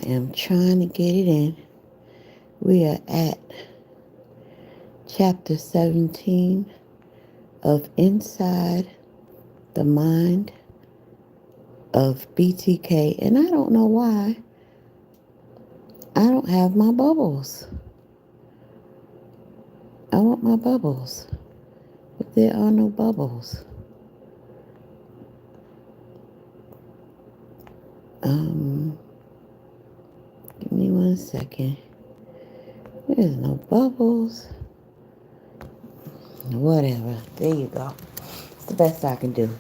am trying to get it in. We are at chapter 17 of Inside the Mind of BTK. And I don't know why I don't have my bubbles. I want my bubbles, but there are no bubbles. Give me 1 second. There's no bubbles. Whatever. There you go. It's the best I can do.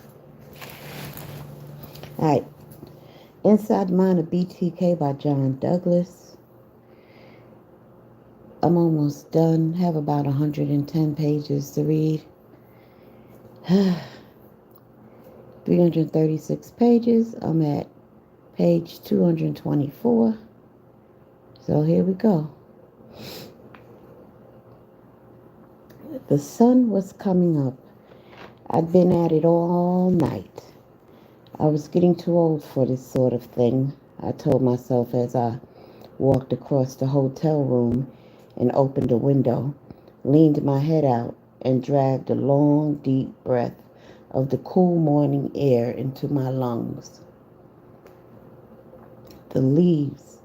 Alright. Inside the Mind of BTK by John Douglas. I'm almost done. Have about 110 pages to read. 336 pages. I'm at page 224. So here we go. The sun was coming up. I'd been at it all night. I was getting too old for this sort of thing, I told myself as I walked across the hotel room and opened a window, leaned my head out, and dragged a long, deep breath of the cool morning air into my lungs. The leaves,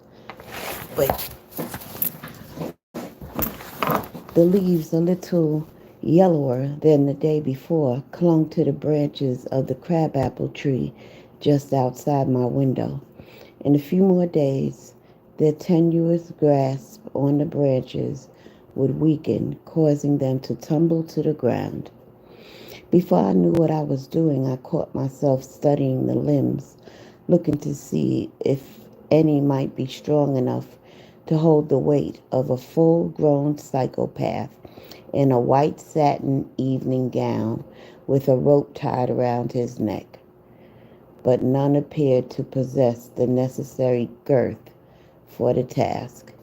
a little yellower than the day before, clung to the branches of the crabapple tree just outside my window. In a few more days, their tenuous grasp on the branches would weaken, causing them to tumble to the ground. Before I knew what I was doing, I caught myself studying the limbs, looking to see if any might be strong enough to hold the weight of a full-grown psychopath in a white satin evening gown with a rope tied around his neck. But none appeared to possess the necessary girth for the task.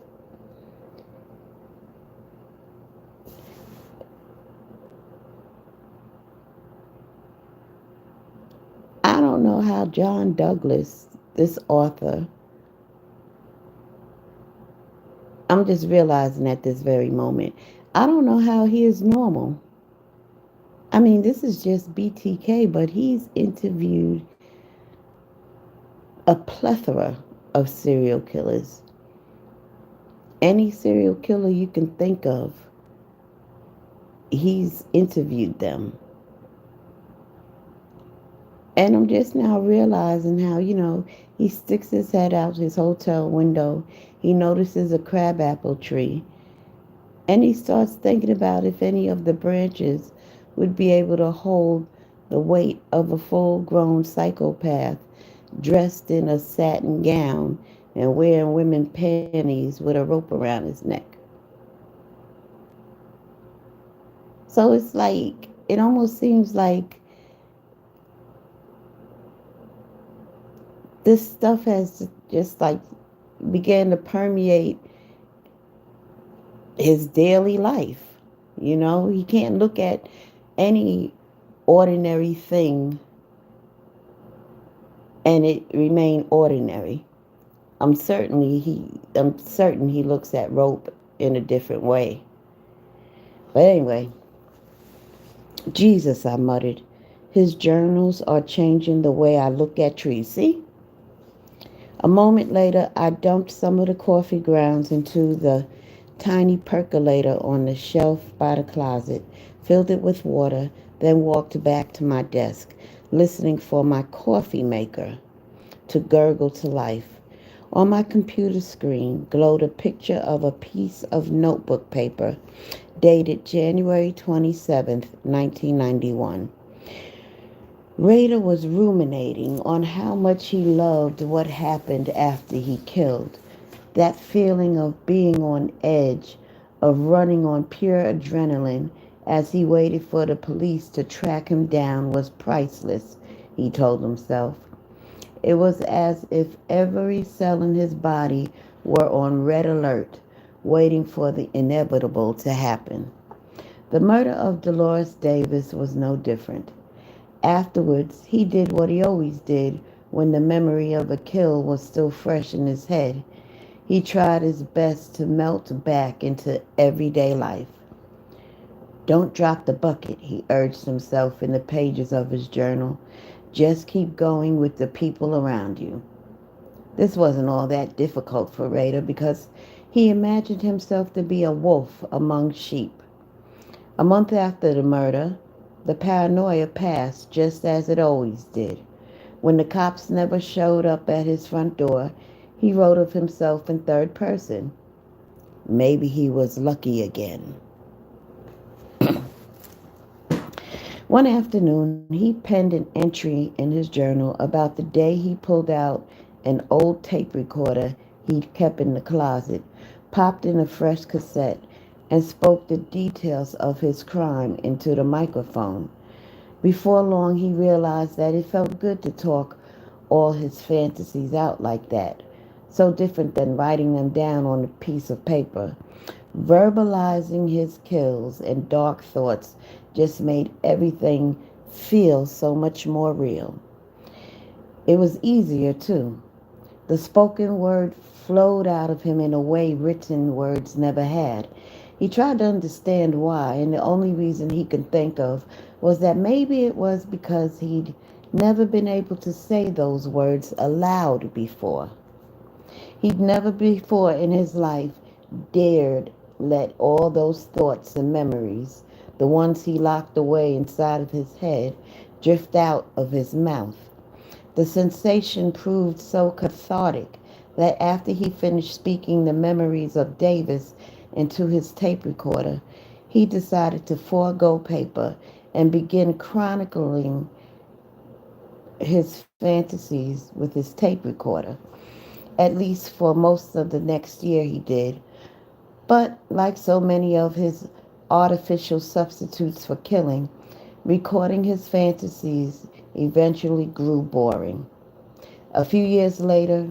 I don't know how John Douglas, this author, I'm just realizing at this very moment, I don't know how he is normal. I mean, this is just BTK, but he's interviewed a plethora of serial killers. Any serial killer you can think of, he's interviewed them. And I'm just now realizing how, he sticks his head out his hotel window. He notices a crabapple tree. And he starts thinking about if any of the branches would be able to hold the weight of a full-grown psychopath dressed in a satin gown and wearing women's panties with a rope around his neck. So it's like, it almost seems like this stuff has just like began to permeate his daily life. He can't look at any ordinary thing and it remain ordinary. I'm certain he looks at rope in a different way. But anyway, Jesus, I muttered. His journals are changing the way I look at trees. See? A moment later, I dumped some of the coffee grounds into the tiny percolator on the shelf by the closet, filled it with water, then walked back to my desk, listening for my coffee maker to gurgle to life. On my computer screen glowed a picture of a piece of notebook paper dated January 27th, 1991. Rader was ruminating on how much he loved what happened after he killed. That feeling of being on edge, of running on pure adrenaline as he waited for the police to track him down was priceless, he told himself. It was as if every cell in his body were on red alert, waiting for the inevitable to happen. The murder of Dolores Davis was no different. Afterwards, he did what he always did when the memory of a kill was still fresh in his head. He tried his best to melt back into everyday life. Don't drop the bucket, he urged himself in the pages of his journal. Just keep going with the people around you. This wasn't all that difficult for Rader because he imagined himself to be a wolf among sheep. A month after the murder, the paranoia passed just as it always did. When the cops never showed up at his front door, he wrote of himself in third person. Maybe he was lucky again. One afternoon, he penned an entry in his journal about the day he pulled out an old tape recorder he'd kept in the closet, popped in a fresh cassette, and spoke the details of his crime into the microphone. Before long, he realized that it felt good to talk all his fantasies out like that, so different than writing them down on a piece of paper. Verbalizing his kills and dark thoughts just made everything feel so much more real. It was easier, too. The spoken word flowed out of him in a way written words never had. He tried to understand why, and the only reason he could think of was that maybe it was because he'd never been able to say those words aloud before. He'd never before in his life dared let all those thoughts and memories, the ones he locked away inside of his head, drift out of his mouth. The sensation proved so cathartic that after he finished speaking the memories of Davis into his tape recorder, he decided to forego paper and begin chronicling his fantasies with his tape recorder. At least for most of the next year he did. But like so many of his artificial substitutes for killing, recording his fantasies eventually grew boring. A few years later,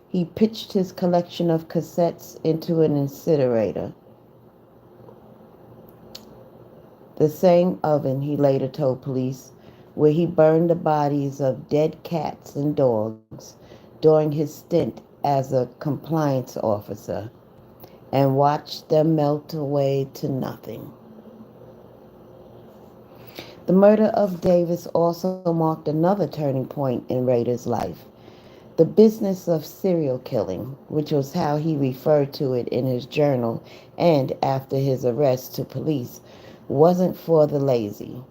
he pitched his collection of cassettes into an incinerator. The same oven, he later told police, where he burned the bodies of dead cats and dogs during his stint as a compliance officer and watched them melt away to nothing. The murder of Davis also marked another turning point in Rader's life. The business of serial killing, which was how he referred to it in his journal and after his arrest to police, wasn't for the lazy.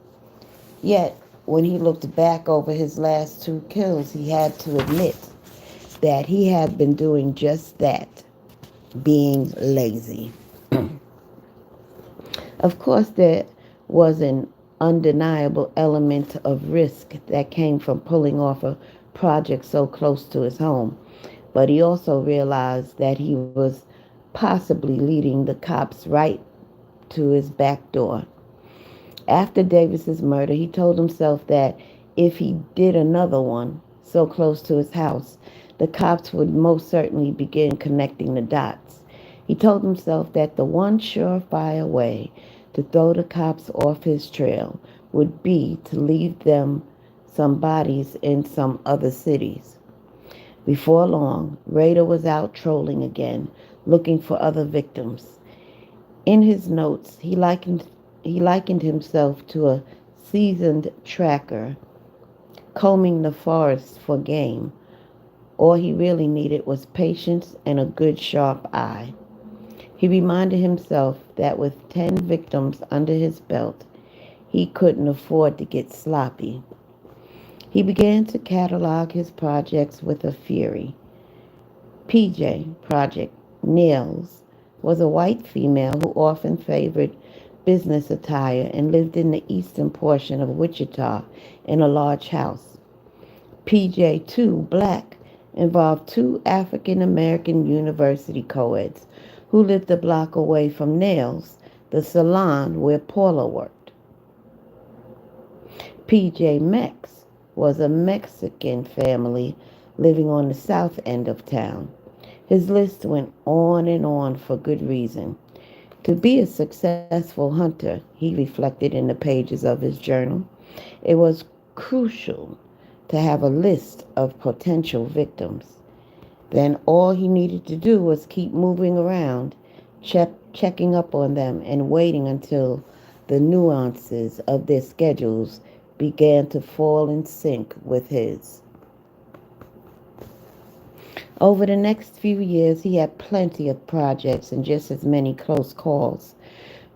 Yet, when he looked back over his last two kills, he had to admit that he had been doing just that, being lazy. Of course, there was an undeniable element of risk that came from pulling off a project so close to his home, but he also realized that he was possibly leading the cops right to his back door. After Davis's murder, he told himself that if he did another one so close to his house, the cops would most certainly begin connecting the dots. He told himself that the one surefire way to throw the cops off his trail would be to leave them some bodies in some other cities. Before long, Rader was out trolling again, looking for other victims. In his notes, he likened himself to a seasoned tracker combing the forest for game. All he really needed was patience and a good sharp eye. He reminded himself that with 10 victims under his belt, he couldn't afford to get sloppy. He began to catalog his projects with a fury. PJ, Project Nils, was a white female who often favored business attire and lived in the eastern portion of Wichita in a large house. PJ2, Black, involved two African American university co-eds who lived a block away from Nails, the salon where Paula worked. PJ Mex was a Mexican family living on the south end of town. His list went on and on for good reason. To be a successful hunter, he reflected in the pages of his journal, it was crucial to have a list of potential victims. Then all he needed to do was keep moving around, checking up on them, and waiting until the nuances of their schedules began to fall in sync with his. Over the next few years, he had plenty of projects and just as many close calls.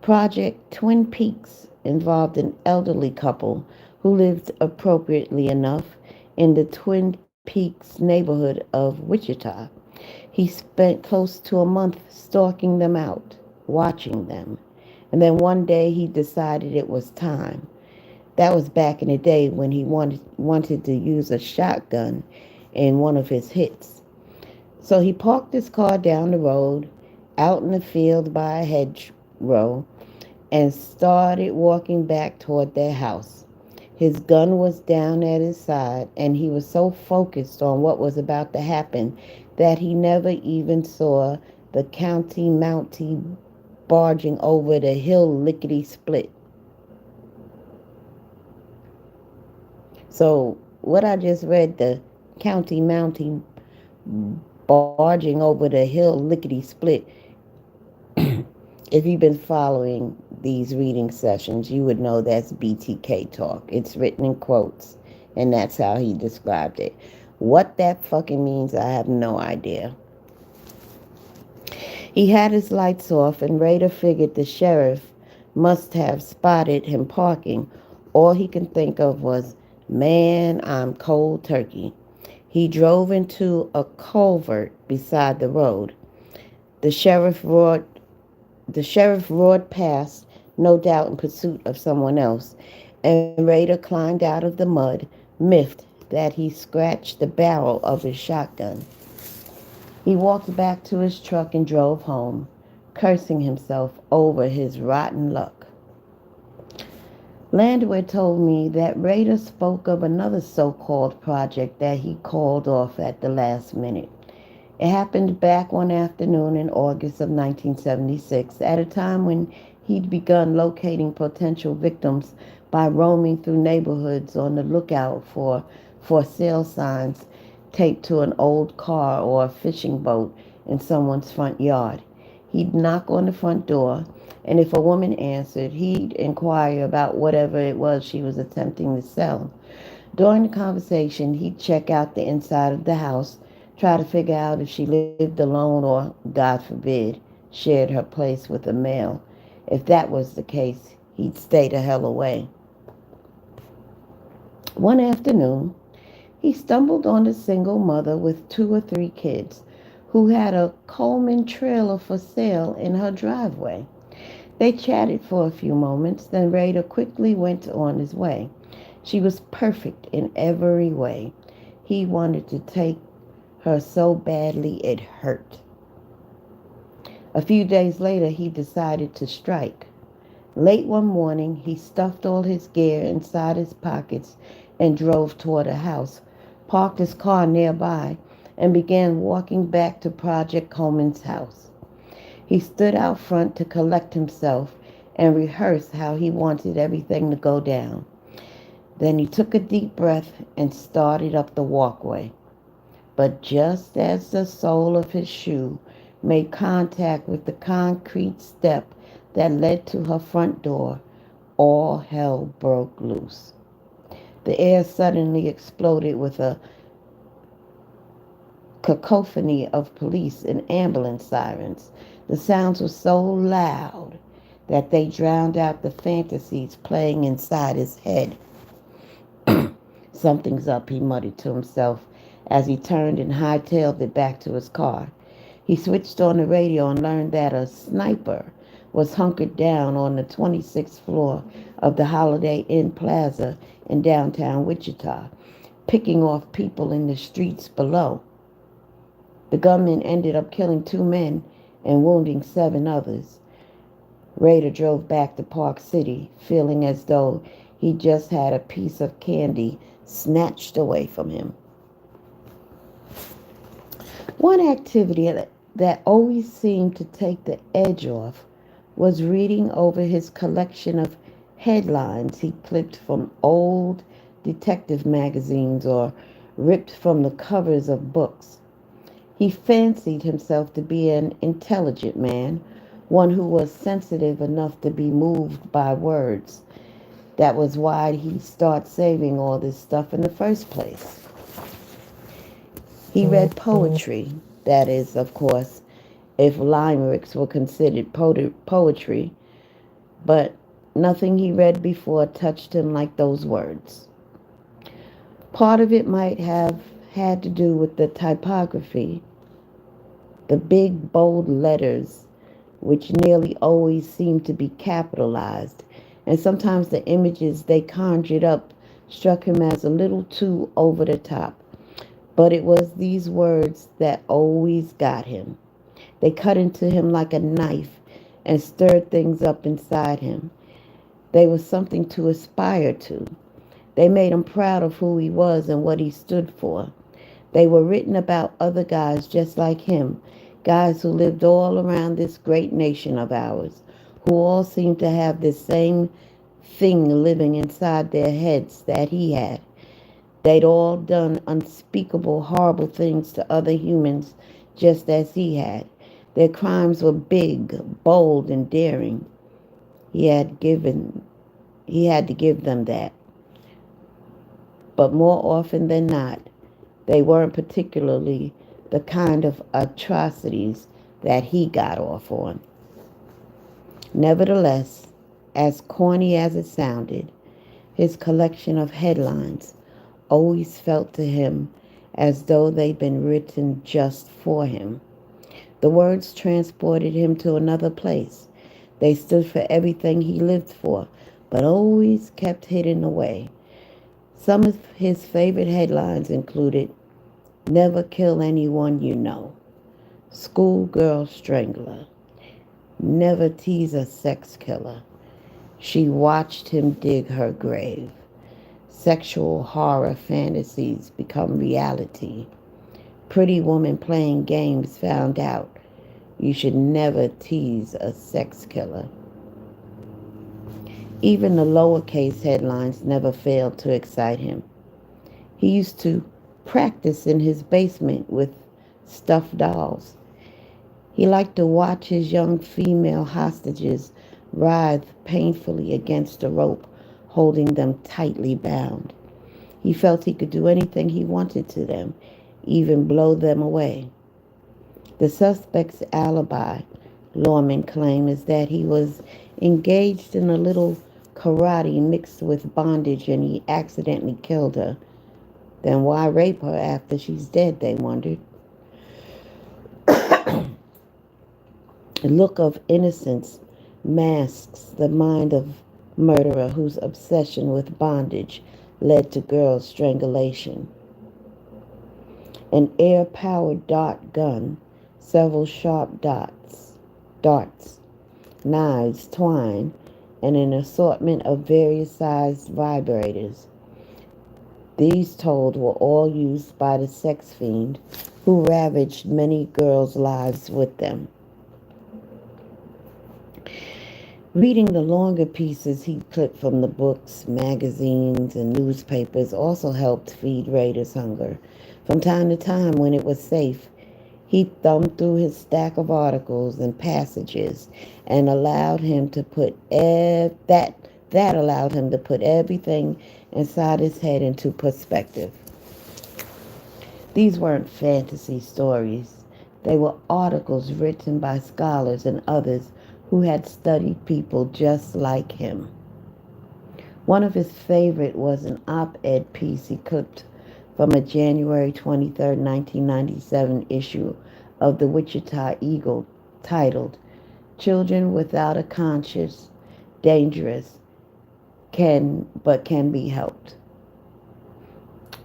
Project Twin Peaks involved an elderly couple who lived appropriately enough in the Twin Peaks neighborhood of Wichita. He spent close to a month stalking them out, watching them. And then one day he decided it was time. That was back in the day when he wanted to use a shotgun in one of his hits. So he parked his car down the road, out in the field by a hedgerow, and started walking back toward their house. His gun was down at his side, and he was so focused on what was about to happen that he never even saw the county mountie barging over the hill lickety split. So, what I just read, the county mountie barging over the hill lickety split, if you've been following these reading sessions, you would know that's BTK talk. It's written in quotes, and that's how he described it. What that fucking means, I have no idea. He had his lights off, and Rader figured the sheriff must have spotted him parking. All he could think of was, man, I'm cold turkey. He drove into a culvert beside the road. The sheriff roared The sheriff roared past, no doubt in pursuit of someone else, and Rader climbed out of the mud, miffed that he scratched the barrel of his shotgun. He walked back to his truck and drove home, cursing himself over his rotten luck. Landwehr told me that Rader spoke of another so-called project that he called off at the last minute. It happened back one afternoon in August of 1976, at a time when he'd begun locating potential victims by roaming through neighborhoods on the lookout for sale signs taped to an old car or a fishing boat in someone's front yard. He'd knock on the front door, and if a woman answered, he'd inquire about whatever it was she was attempting to sell. During the conversation, he'd check out the inside of the house, try to figure out if she lived alone or, God forbid, shared her place with a male. If that was the case, he'd stay the hell away. One afternoon, he stumbled on a single mother with 2 or 3 kids who had a Coleman trailer for sale in her driveway. They chatted for a few moments, then Rader quickly went on his way. She was perfect in every way. He wanted to take her so badly it hurt. A few days later, he decided to strike. Late one morning, he stuffed all his gear inside his pockets and drove toward a house, parked his car nearby, and began walking back to Project Coleman's house. He stood out front to collect himself and rehearse how he wanted everything to go down. Then he took a deep breath and started up the walkway. But just as the sole of his shoe made contact with the concrete step that led to her front door, all hell broke loose. The air suddenly exploded with a cacophony of police and ambulance sirens. The sounds were so loud that they drowned out the fantasies playing inside his head. Something's up, he muttered to himself as he turned and hightailed it back to his car. He switched on the radio and learned that a sniper was hunkered down on the 26th floor of the Holiday Inn Plaza in downtown Wichita, picking off people in the streets below. The gunman ended up killing 2 men and wounding 7 others. Rader drove back to Park City, feeling as though he just had a piece of candy snatched away from him. One activity that always seemed to take the edge off was reading over his collection of headlines he clipped from old detective magazines or ripped from the covers of books. He fancied himself to be an intelligent man, one who was sensitive enough to be moved by words. That was why he started saving all this stuff in the first place. He read poetry, that is, of course, if limericks were considered poetry, but nothing he read before touched him like those words. Part of it might have had to do with the typography, the big, bold letters, which nearly always seemed to be capitalized, and sometimes the images they conjured up struck him as a little too over the top. But it was these words that always got him. They cut into him like a knife and stirred things up inside him. They were something to aspire to. They made him proud of who he was and what he stood for. They were written about other guys just like him, guys who lived all around this great nation of ours, who all seemed to have this same thing living inside their heads that he had. They'd all done unspeakable, horrible things to other humans just as he had. Their crimes were big, bold, and daring. He had given he had to give them that. But more often than not, they weren't particularly the kind of atrocities that he got off on. Nevertheless, as corny as it sounded, his collection of headlines always felt to him as though they'd been written just for him. The words transported him to another place. They stood for everything he lived for, but always kept hidden away. Some of his favorite headlines included, "Never kill anyone you know," "Schoolgirl Strangler," "Never tease a sex killer," "She watched him dig her grave," "Sexual horror fantasies become reality," "Pretty woman playing games found out you should never tease a sex killer." Even the lowercase headlines never failed to excite him. He used to practice in his basement with stuffed dolls. He liked to watch his young female hostages writhe painfully against a rope, holding them tightly bound. He felt he could do anything he wanted to them, even blow them away. The suspect's alibi, lawmen claim, is that he was engaged in a little karate mixed with bondage and he accidentally killed her. Then why rape her after she's dead, they wondered. A look of innocence masks the mind of murderer whose obsession with bondage led to girl strangulation. An air-powered dart gun, several sharp darts, knives, twine, and an assortment of various sized vibrators. These told were all used by the sex fiend who ravaged many girls' lives with them. Reading the longer pieces he clipped from the books, magazines, and newspapers also helped feed Rader's hunger. From time to time, when it was safe, he thumbed through his stack of articles and passages and allowed him to put that allowed him to put everything inside his head into perspective. These weren't fantasy stories. They were articles written by scholars and others who had studied people just like him. One of his favorite was an op-ed piece he clipped from a January 23, 1997 issue of the Wichita Eagle titled, "Children Without a Conscience, Dangerous, but can be helped."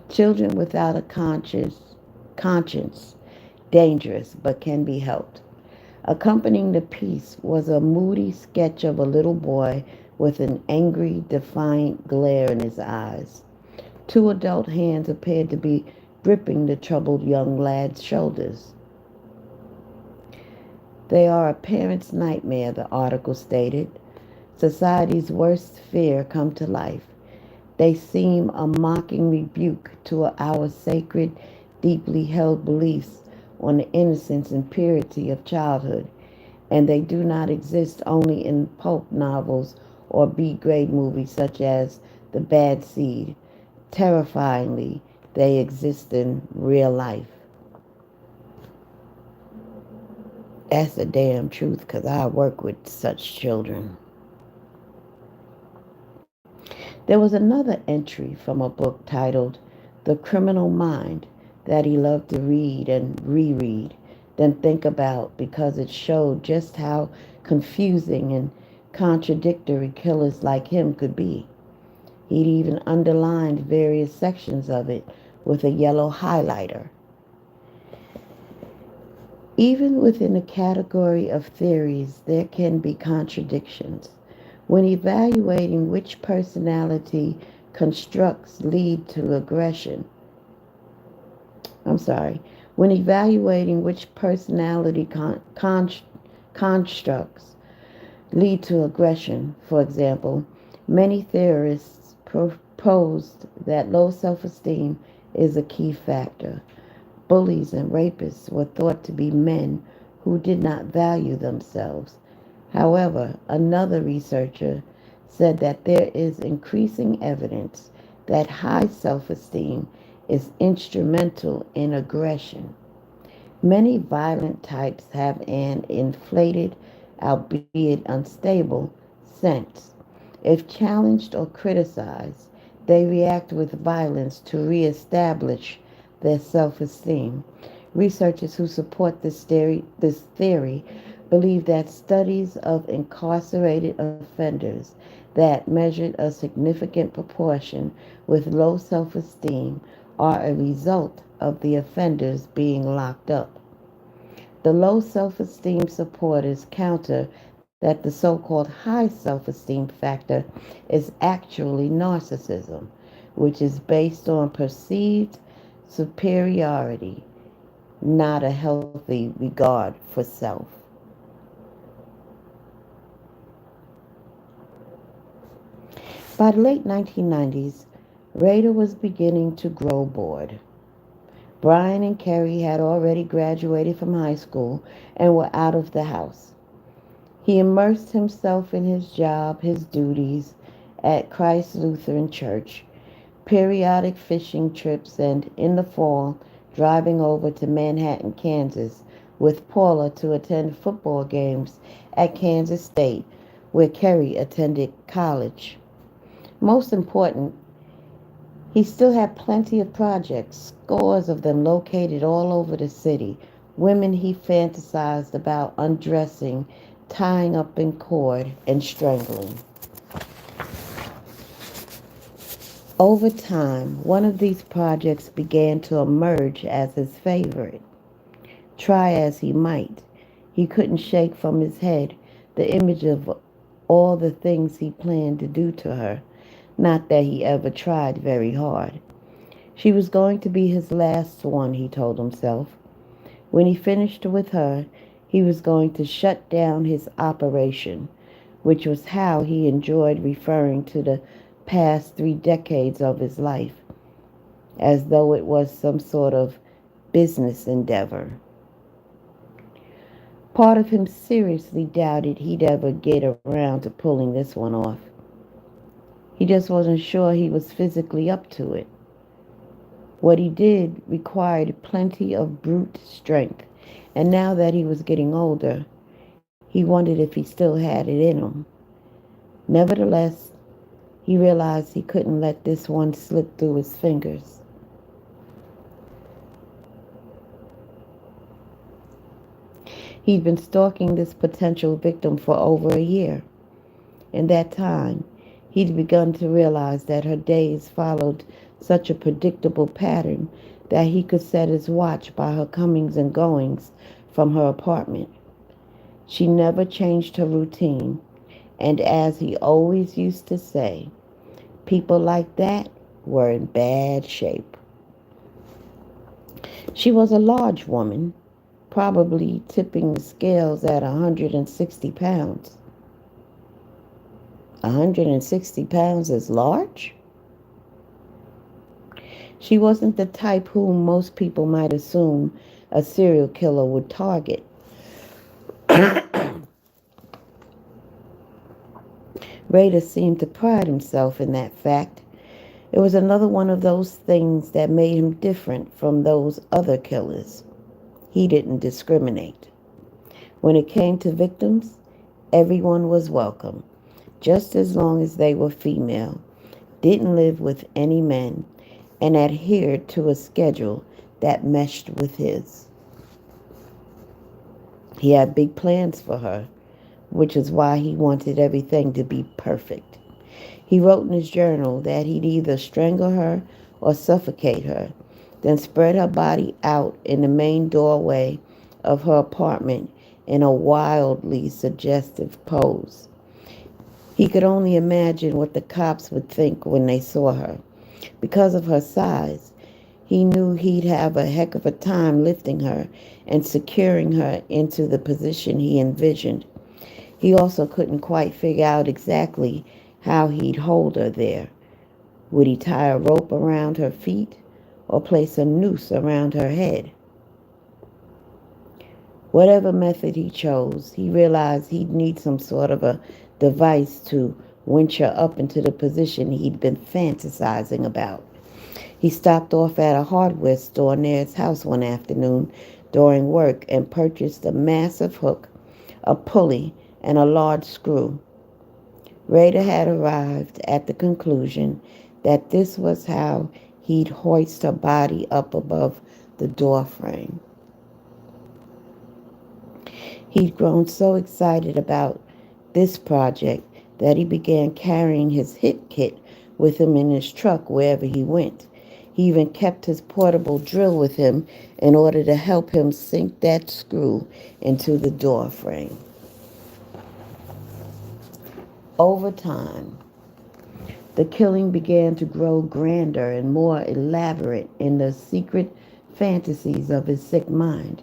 Children without a conscience, dangerous, but can be helped. Accompanying the piece was a moody sketch of a little boy with an angry, defiant glare in his eyes. Two adult hands appeared to be gripping the troubled young lad's shoulders. "They are a parent's nightmare," the article stated. "Society's worst fear come to life. They seem a mocking rebuke to our sacred, deeply held beliefs on the innocence and purity of childhood, and they do not exist only in pulp novels or B-grade movies such as The Bad Seed. Terrifyingly, they exist in real life. That's the damn truth, because I work with such children. There was another entry from a book titled The Criminal Mind that he loved to read and reread, then think about because it showed just how confusing and contradictory killers like him could be. He'd even underlined various sections of it with a yellow highlighter. Even within the category of theories, there can be contradictions. When evaluating which personality constructs lead to aggression, I'm sorry, when evaluating which personality constructs lead to aggression, for example, many theorists proposed that low self-esteem is a key factor. Bullies and rapists were thought to be men who did not value themselves. However, another researcher said that there is increasing evidence that high self-esteem is instrumental in aggression. Many violent types have an inflated, albeit unstable, sense. If challenged or criticized, they react with violence to reestablish their self-esteem. Researchers who support this theory believe that studies of incarcerated offenders that measured a significant proportion with low self-esteem are a result of the offenders being locked up. The low self-esteem supporters counter that the so-called high self-esteem factor is actually narcissism, which is based on perceived superiority, not a healthy regard for self. By the late 1990s, Rader was beginning to grow bored. Brian and Kerry had already graduated from high school and were out of the house. He immersed himself in his job, his duties at Christ Lutheran Church, periodic fishing trips, and in the fall, driving over to Manhattan, Kansas, with Paula to attend football games at Kansas State, where Kerry attended college. Most important, he still had plenty of projects, scores of them located all over the city. Women he fantasized about undressing, tying up in cord, and strangling. Over time, one of these projects began to emerge as his favorite. Try as he might, he couldn't shake from his head the image of all the things he planned to do to her. Not that he ever tried very hard. She was going to be his last one, he told himself. When he finished with her, he was going to shut down his operation, which was how he enjoyed referring to the past 3 decades of his life, as though it was some sort of business endeavor. Part of him seriously doubted he'd ever get around to pulling this one off. He just wasn't sure he was physically up to it. What he did required plenty of brute strength, and now that he was getting older, he wondered if he still had it in him. Nevertheless, he realized he couldn't let this one slip through his fingers. He'd been stalking this potential victim for over a year. In that time, he'd begun to realize that her days followed such a predictable pattern that he could set his watch by her comings and goings from her apartment. She never changed her routine, and as he always used to say, people like that were in bad shape. She was a large woman, probably tipping the scales at 160 pounds. 160 pounds is large? She wasn't the type whom most people might assume a serial killer would target. Rader seemed to pride himself in that fact. It was another one of those things that made him different from those other killers. He didn't discriminate. When it came to victims, everyone was welcome, just as long as they were female, didn't live with any men, and adhered to a schedule that meshed with his. He had big plans for her, which is why he wanted everything to be perfect. He wrote in his journal that he'd either strangle her or suffocate her, then spread her body out in the main doorway of her apartment in a wildly suggestive pose. He could only imagine what the cops would think when they saw her. Because of her size, he knew he'd have a heck of a time lifting her and securing her into the position he envisioned. He also couldn't quite figure out exactly how he'd hold her there. Would he tie a rope around her feet or place a noose around her head? Whatever method he chose, he realized he'd need some sort of a device to winch her up into the position he'd been fantasizing about. He stopped off at a hardware store near his house one afternoon during work and purchased a massive hook, a pulley, and a large screw. Rader had arrived at the conclusion that this was how he'd hoist her body up above the door frame. He'd grown so excited about this project that he began carrying his hit kit with him in his truck wherever he went. He even kept his portable drill with him in order to help him sink that screw into the door frame. Over time, the killing began to grow grander and more elaborate in the secret fantasies of his sick mind.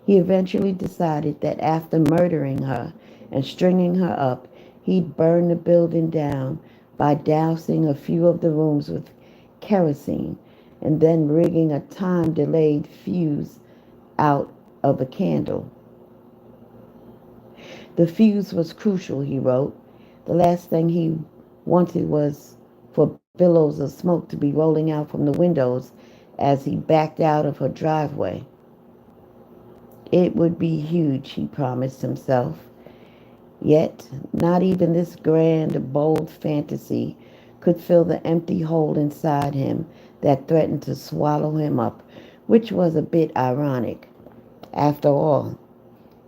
He eventually decided that after murdering her and stringing her up, he'd burn the building down by dousing a few of the rooms with kerosene and then rigging a time-delayed fuse out of a candle. The fuse was crucial, he wrote. The last thing he wanted was for billows of smoke to be rolling out from the windows as he backed out of her driveway. It would be huge, he promised himself. Yet, not even this grand, bold fantasy could fill the empty hole inside him that threatened to swallow him up, which was a bit ironic. After all,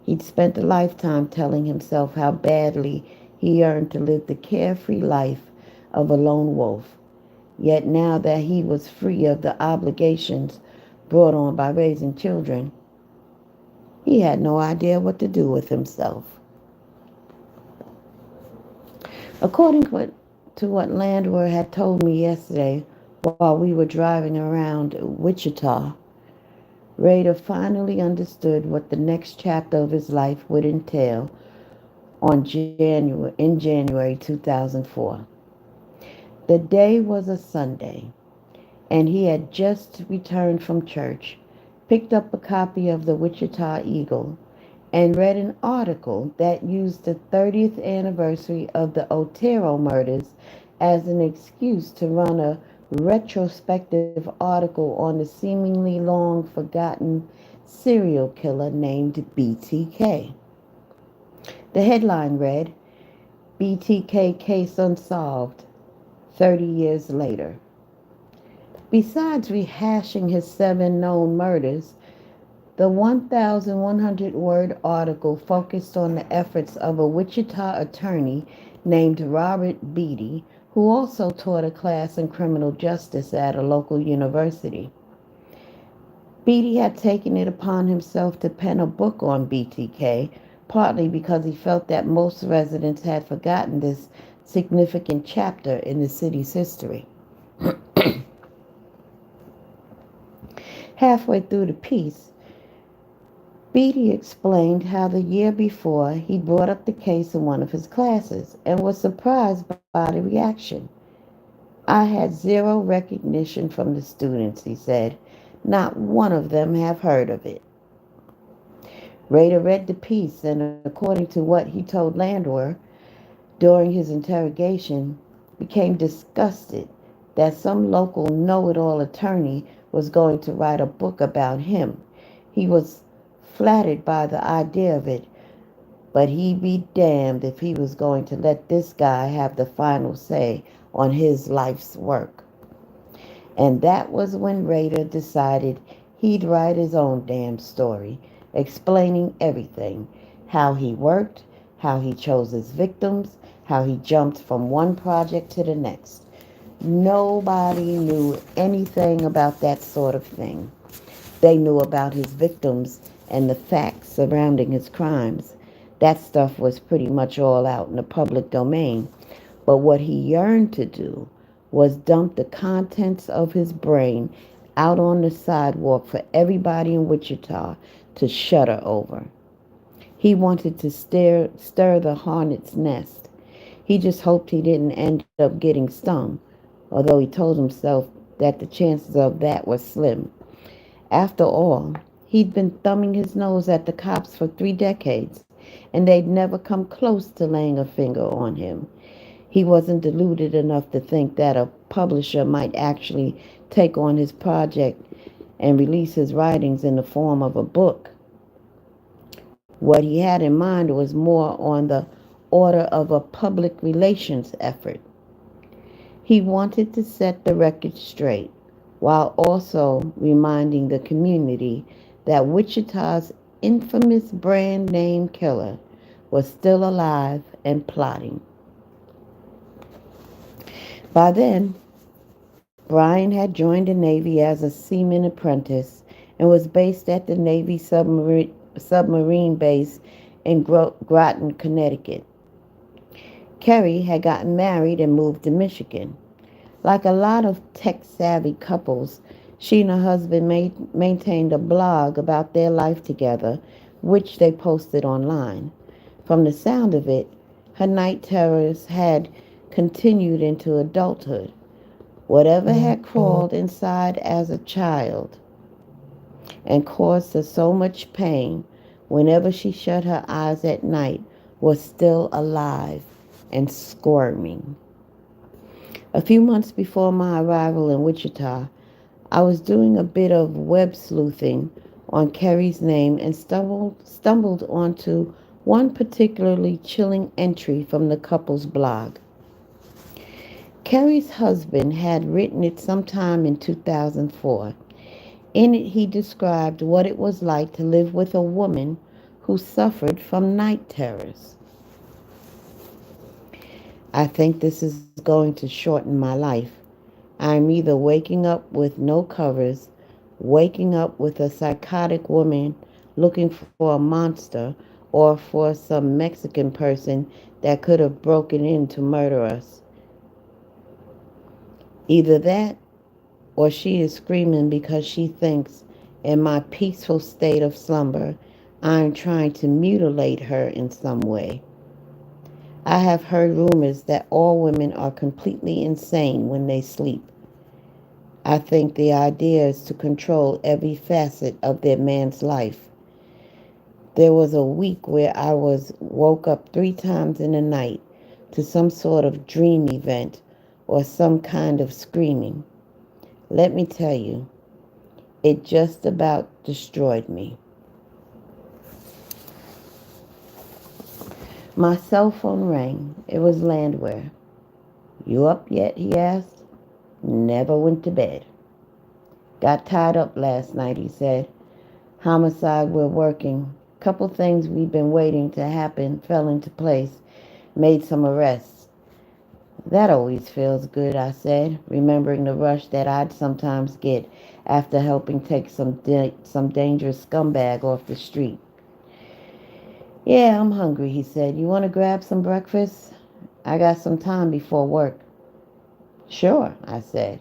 he'd spent a lifetime telling himself how badly he yearned to live the carefree life of a lone wolf. Yet now that he was free of the obligations brought on by raising children, he had no idea what to do with himself. According to what Landwehr had told me yesterday while we were driving around Wichita, Rader finally understood what the next chapter of his life would entail in January 2004. The day was a Sunday, and he had just returned from church, picked up a copy of the Wichita Eagle, and read an article that used the 30th anniversary of the Otero murders as an excuse to run a retrospective article on the seemingly long forgotten serial killer named BTK. The headline read, BTK Case Unsolved, 30 years later. Besides rehashing his 7 known murders, the 1,100-word article focused on the efforts of a Wichita attorney named Robert Beatty, who also taught a class in criminal justice at a local university. Beatty had taken it upon himself to pen a book on BTK, partly because he felt that most residents had forgotten this significant chapter in the city's history. Halfway through the piece, Beatty explained how the year before he brought up the case in one of his classes and was surprised by the reaction. I had zero recognition from the students, he said. Not one of them have heard of it. Rader read the piece, and according to what he told Landwehr during his interrogation, became disgusted that some local know-it-all attorney was going to write a book about him. He was flattered by the idea of it, but he'd be damned if he was going to let this guy have the final say on his life's work. And that was when Rader decided he'd write his own damn story, explaining everything: how he worked, how he chose his victims, how he jumped from one project to the next. Nobody knew anything about that sort of thing. They knew about his victims and the facts surrounding his crimes. That stuff was pretty much all out in the public domain. But what he yearned to do was dump the contents of his brain out on the sidewalk for everybody in Wichita to shudder over. He wanted to stir the hornet's nest. He just hoped he didn't end up getting stung, although he told himself that the chances of that were slim. After all, he'd been thumbing his nose at the cops for 3 decades, and they'd never come close to laying a finger on him. He wasn't deluded enough to think that a publisher might actually take on his project and release his writings in the form of a book. What he had in mind was more on the order of a public relations effort. He wanted to set the record straight while also reminding the community that Wichita's infamous brand name killer was still alive and plotting. By then, Brian had joined the Navy as a seaman apprentice and was based at the Navy submarine base in Groton, Connecticut. Kerry had gotten married and moved to Michigan. Like a lot of tech-savvy couples, she and her husband maintained a blog about their life together, which they posted online. From the sound of it, her night terrors had continued into adulthood. Whatever had crawled inside as a child and caused her so much pain whenever she shut her eyes at night was still alive and squirming. A few months before my arrival in Wichita, I was doing a bit of web sleuthing on Kerry's name and stumbled onto one particularly chilling entry from the couple's blog. Kerry's husband had written it sometime in 2004. In it, he described what it was like to live with a woman who suffered from night terrors. I think this is going to shorten my life. I'm either waking up with no covers, waking up with a psychotic woman looking for a monster, or for some Mexican person that could have broken in to murder us. Either that, or she is screaming because she thinks, in my peaceful state of slumber, I'm trying to mutilate her in some way. I have heard rumors that all women are completely insane when they sleep. I think the idea is to control every facet of their man's life. There was a week where I was woke up 3 times in the night to some sort of dream event or some kind of screaming. Let me tell you, it just about destroyed me. My cell phone rang. It was Landwehr. "You up yet?" he asked. "Never went to bed." "Got tied up last night," he said. "Homicide we're working. Couple things we've been waiting to happen fell into place. Made some arrests." "That always feels good," I said, remembering the rush that I'd sometimes get after helping take some dangerous scumbag off the street. "Yeah, I'm hungry," he said. "You want to grab some breakfast? I got some time before work." "Sure," I said.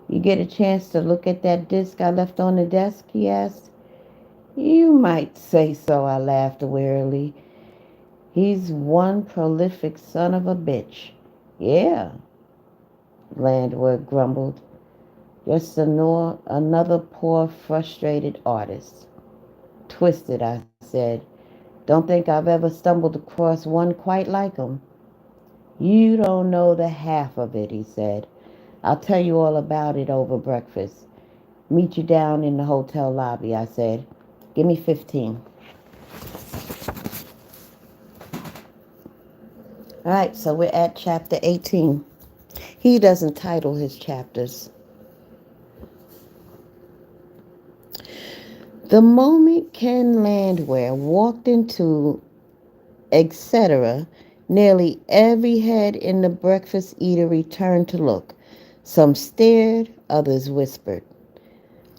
"You get a chance to look at that disc I left on the desk?" he asked. "You might say so," I laughed wearily. "He's one prolific son of a bitch." "Yeah," Landwehr grumbled. "Just another poor, frustrated artist." Twisted, I said. Don't think I've ever stumbled across one quite like him. You don't know the half of it, he said. I'll tell you all about it over breakfast. Meet you down in the hotel lobby, I said. Give me 15. All right, so we're at chapter 18. He doesn't title his chapters. The moment Ken Landwehr walked into etc., nearly every head in the breakfast eatery turned to look. Some stared, others whispered.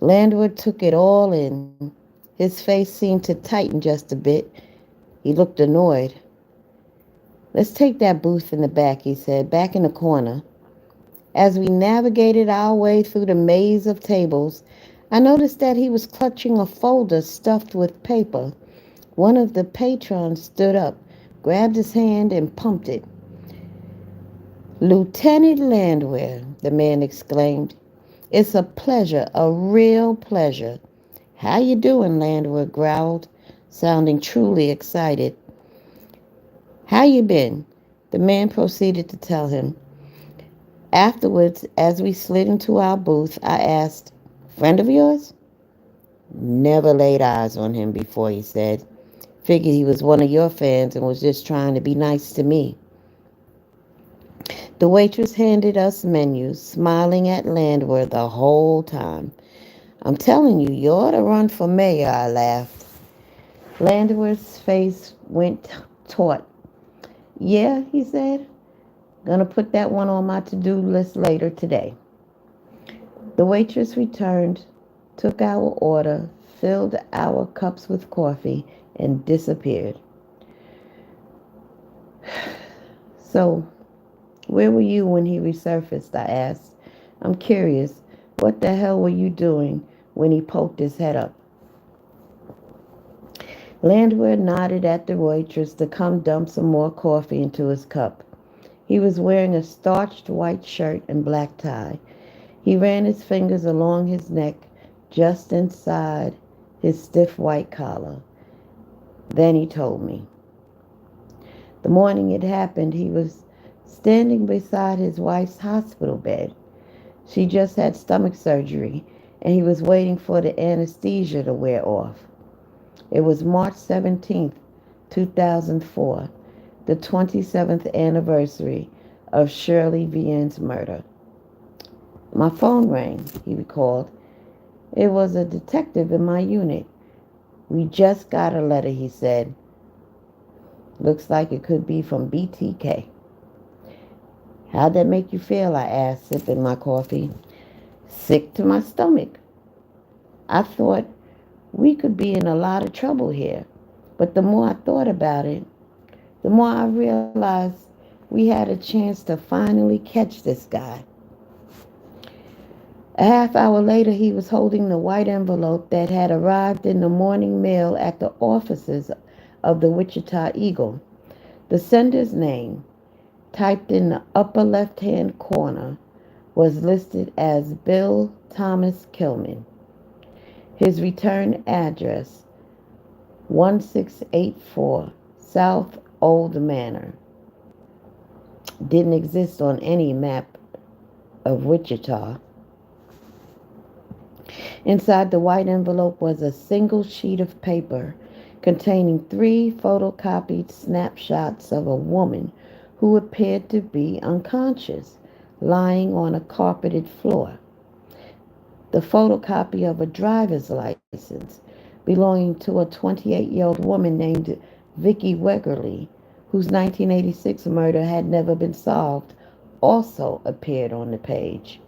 Landwehr took it all in. His face seemed to tighten just a bit. He looked annoyed. Let's take that booth in the back, he said, back in the corner. As we navigated our way through the maze of tables, I noticed that he was clutching a folder stuffed with paper. One of the patrons stood up, grabbed his hand, and pumped it. Lieutenant Landwehr, the man exclaimed. It's a pleasure, a real pleasure. How you doing? Landwehr growled, sounding truly excited. How you been? The man proceeded to tell him. Afterwards, as we slid into our booth, I asked, Friend of yours? Never laid eyes on him before, he said. Figured he was one of your fans and was just trying to be nice to me. The waitress handed us menus, smiling at Landwehr the whole time. I'm telling you, you ought to run for mayor, I laughed. Landwehr's face went taut. Yeah, he said. Gonna put that one on my to-do list later today. The waitress returned, took our order, filled our cups with coffee, and disappeared. So, where were you when he resurfaced? I asked. I'm curious. What the hell were you doing when he poked his head up? Landwehr nodded at the waitress to come dump some more coffee into his cup. He was wearing a starched white shirt and black tie. He ran his fingers along his neck, just inside his stiff white collar. Then he told me. The morning it happened, he was standing beside his wife's hospital bed. She just had stomach surgery, and he was waiting for the anesthesia to wear off. It was March 17th, 2004, the 27th anniversary of Shirley Vian's murder. My phone rang, he recalled. It was a detective in my unit. We just got a letter, he said. Looks like it could be from BTK. How'd that make you feel? I asked, sipping my coffee. Sick to my stomach. I thought we could be in a lot of trouble here. But the more I thought about it, the more I realized we had a chance to finally catch this guy. A half hour later, he was holding the white envelope that had arrived in the morning mail at the offices of the Wichita Eagle. The sender's name, typed in the upper left-hand corner, was listed as Bill Thomas Kilman. His return address, 1684 South Old Manor, didn't exist on any map of Wichita. Inside the white envelope was a single sheet of paper containing 3 photocopied snapshots of a woman who appeared to be unconscious, lying on a carpeted floor. The photocopy of a driver's license belonging to a 28-year-old woman named Vicki Wegerly, whose 1986 murder had never been solved, also appeared on the page.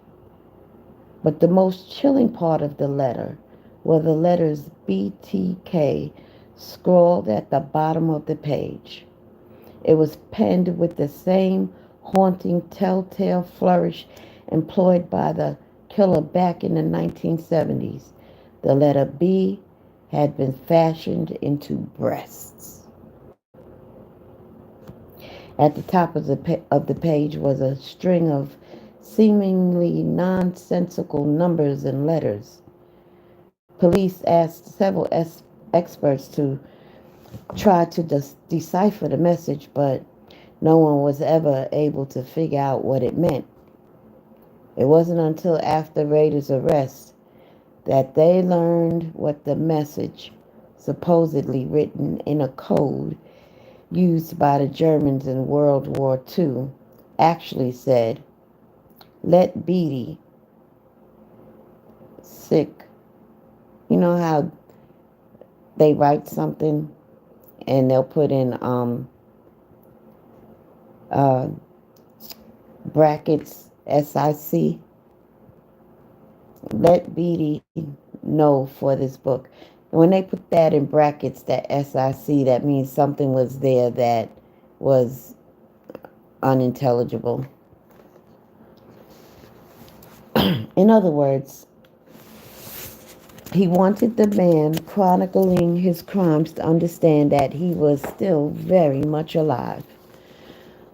But the most chilling part of the letter were the letters BTK scrawled at the bottom of the page. It was penned with the same haunting telltale flourish employed by the killer back in the 1970s. The letter B had been fashioned into breasts. At the top of the page was a string of seemingly nonsensical numbers and letters. Police asked several experts to try to decipher the message, but no one was ever able to figure out what it meant. It wasn't until after Rader's arrest that they learned what the message, supposedly written in a code used by the Germans in World War II, actually said. Let Beatty sick. You know how they write something and they'll put in uh, brackets SIC. Let Beatty know for this book. When they put that in brackets, that SIC, that means something was there that was unintelligible. In other words, he wanted the man chronicling his crimes to understand that he was still very much alive.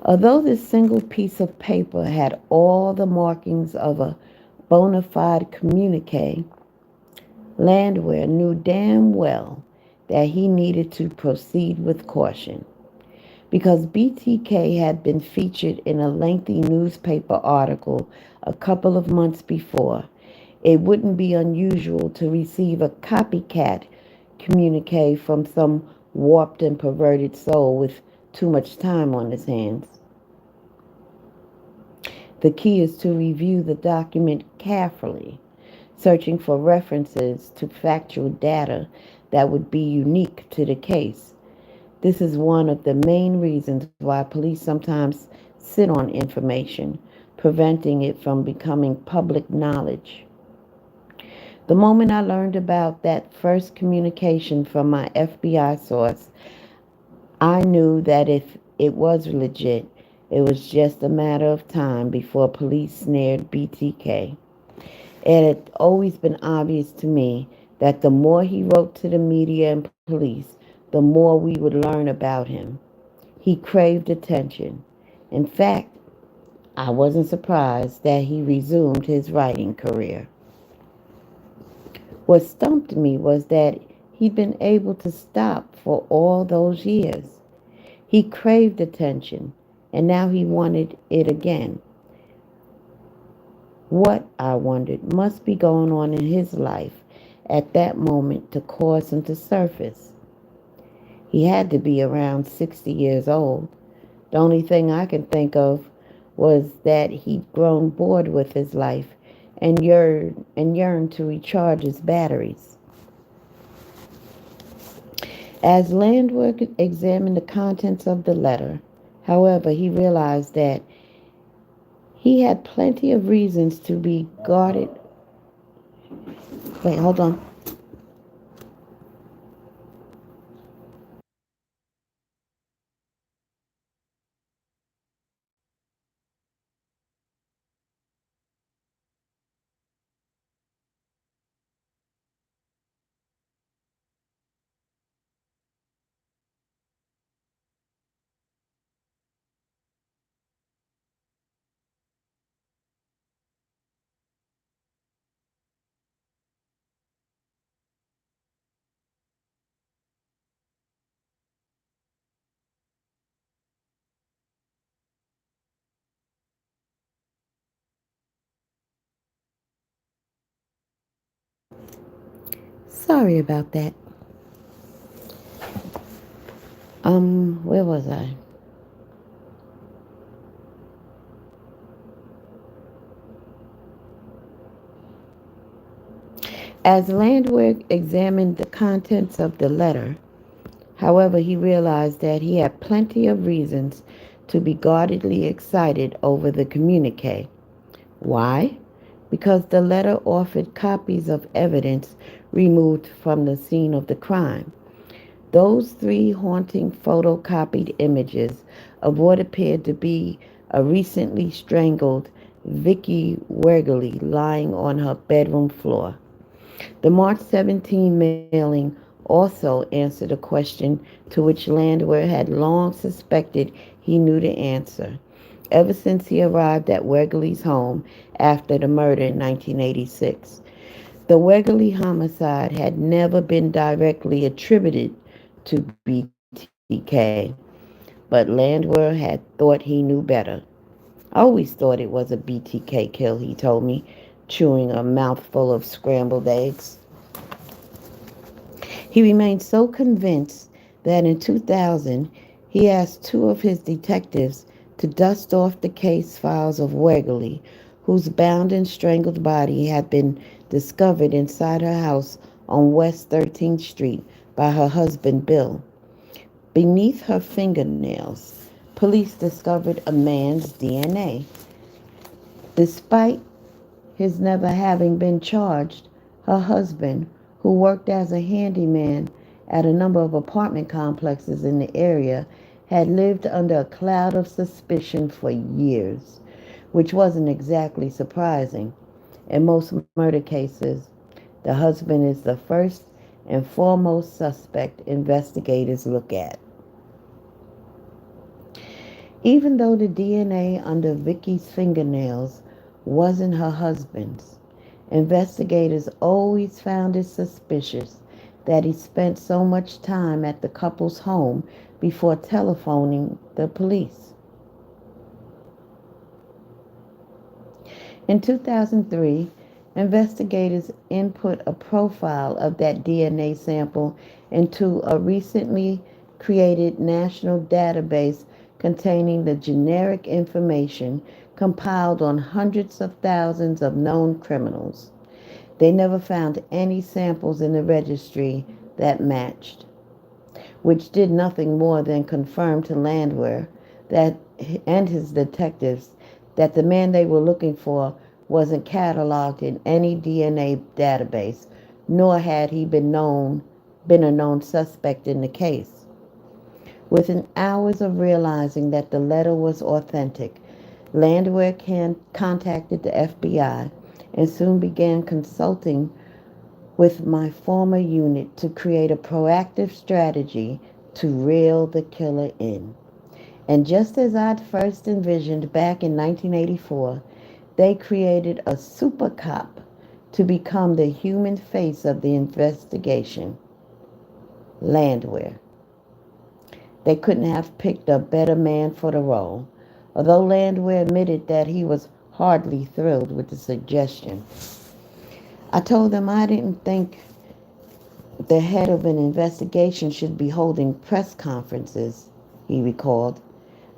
Although this single piece of paper had all the markings of a bona fide communique, Landwehr knew damn well that he needed to proceed with caution. Because BTK had been featured in a lengthy newspaper article a couple of months before, it wouldn't be unusual to receive a copycat communique from some warped and perverted soul with too much time on his hands. The key is to review the document carefully, searching for references to factual data that would be unique to the case. This is one of the main reasons why police sometimes sit on information, preventing it from becoming public knowledge. The moment I learned about that first communication from my FBI source, I knew that if it was legit, it was just a matter of time before police snared BTK. It had always been obvious to me that the more he wrote to the media and police, the more we would learn about him. He craved attention. In fact, I wasn't surprised that he resumed his writing career. What stumped me was that he'd been able to stop for all those years. He craved attention, and now he wanted it again. What, I wondered, must be going on in his life at that moment to cause him to surface? He had to be around 60 years old. The only thing I can think of was that he'd grown bored with his life and yearned to recharge his batteries. As Landwehr examined the contents of the letter, however, he realized that he had plenty of reasons to be guarded. Wait, hold on. Sorry about that. Where was I? As Landwehr examined the contents of the letter, however, he realized that he had plenty of reasons to be guardedly excited over the communique. Why? Because the letter offered copies of evidence removed from the scene of the crime. Those three haunting photocopied images of what appeared to be a recently strangled Vicky Wergely lying on her bedroom floor. The March 17 mailing also answered a question to which Landwehr had long suspected he knew the answer, ever since he arrived at Wergely's home after the murder in 1986. The Wegerly homicide had never been directly attributed to BTK, but Landwehr had thought he knew better. I always thought it was a BTK kill, he told me, chewing a mouthful of scrambled eggs. He remained so convinced that in 2000 he asked two of his detectives to dust off the case files of Wegerly, whose bound and strangled body had been discovered inside her house on West 13th Street by her husband Bill. Beneath her fingernails, police discovered a man's DNA. Despite his never having been charged, her husband, who worked as a handyman at a number of apartment complexes in the area, had lived under a cloud of suspicion for years, which wasn't exactly surprising. In most murder cases, the husband is the first and foremost suspect investigators look at. Even though the DNA under Vicky's fingernails wasn't her husband's, investigators always found it suspicious that he spent so much time at the couple's home before telephoning the police. In 2003, investigators input a profile of that DNA sample into a recently created national database containing the generic information compiled on hundreds of thousands of known criminals. They never found any samples in the registry that matched, which did nothing more than confirm to Landwehr that and his detectives that the man they were looking for wasn't cataloged in any DNA database, nor had he been a known suspect in the case. Within hours of realizing that the letter was authentic, Landwehr contacted the FBI and soon began consulting with my former unit to create a proactive strategy to reel the killer in. And just as I'd first envisioned back in 1984, they created a super cop to become the human face of the investigation, Landwehr. They couldn't have picked a better man for the role, although Landwehr admitted that he was hardly thrilled with the suggestion. I told them I didn't think the head of an investigation should be holding press conferences, he recalled.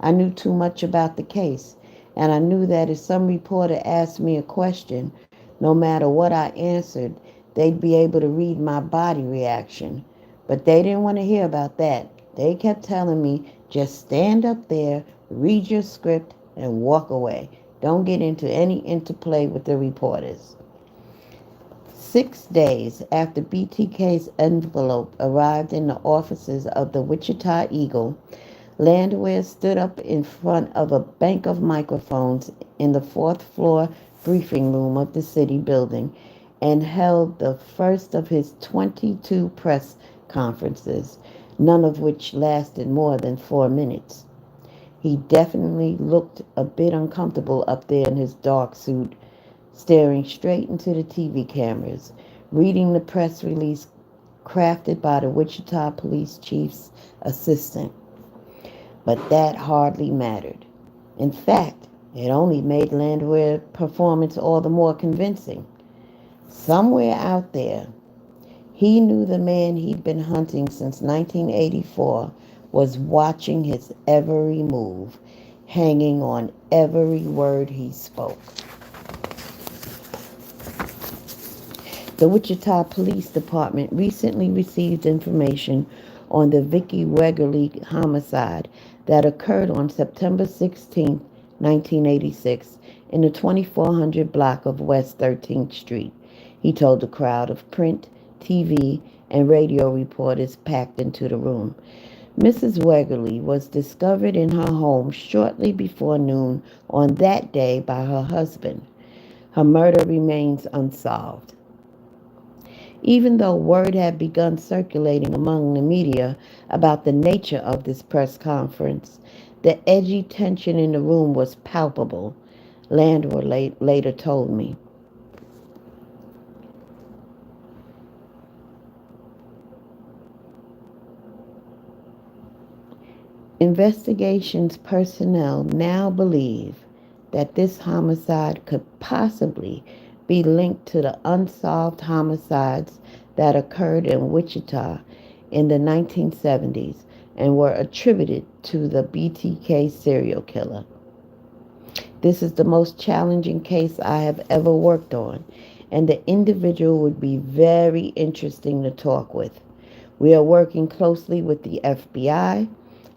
I knew too much about the case, and I knew that if some reporter asked me a question, no matter what I answered, they'd be able to read my body reaction. But they didn't want to hear about that. They kept telling me, just stand up there, read your script, and walk away. Don't get into any interplay with the reporters. 6 days after BTK's envelope arrived in the offices of the Wichita Eagle, Landwehr stood up in front of a bank of microphones in the fourth floor briefing room of the city building and held the first of his 22 press conferences, none of which lasted more than 4 minutes. He definitely looked a bit uncomfortable up there in his dark suit, staring straight into the TV cameras, reading the press release crafted by the Wichita Police Chief's assistant. But that hardly mattered. In fact, it only made Landwehr's performance all the more convincing. Somewhere out there, he knew the man he'd been hunting since 1984 was watching his every move, hanging on every word he spoke. The Wichita Police Department recently received information on the Vicky Wegerly homicide that occurred on September 16, 1986, in the 2400 block of West 13th Street. He told the crowd of print, TV, and radio reporters packed into the room. Mrs. Wegerly was discovered in her home shortly before noon on that day by her husband. Her murder remains unsolved. Even though word had begun circulating among the media about the nature of this press conference, the edgy tension in the room was palpable, Landwehr later told me. Investigations personnel now believe that this homicide could possibly be linked to the unsolved homicides that occurred in Wichita in the 1970s and were attributed to the BTK serial killer. This is the most challenging case I have ever worked on, and the individual would be very interesting to talk with. We are working closely with the FBI,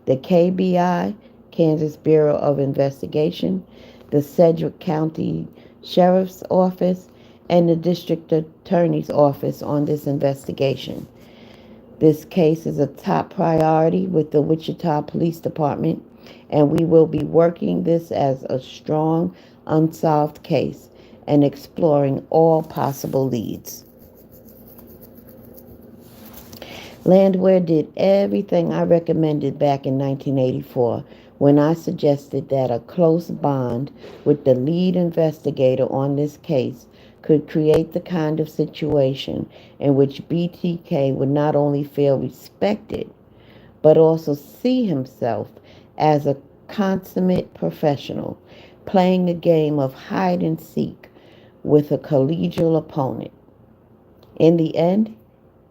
the KBI, Kansas Bureau of Investigation, the Sedgwick County Sheriff's Office, and the District Attorney's Office on this investigation. This case is a top priority with the Wichita Police Department, and we will be working this as a strong, unsolved case and exploring all possible leads. Landwehr did everything I recommended back in 1984 when I suggested that a close bond with the lead investigator on this case could create the kind of situation in which BTK would not only feel respected, but also see himself as a consummate professional, playing a game of hide and seek with a collegial opponent. In the end,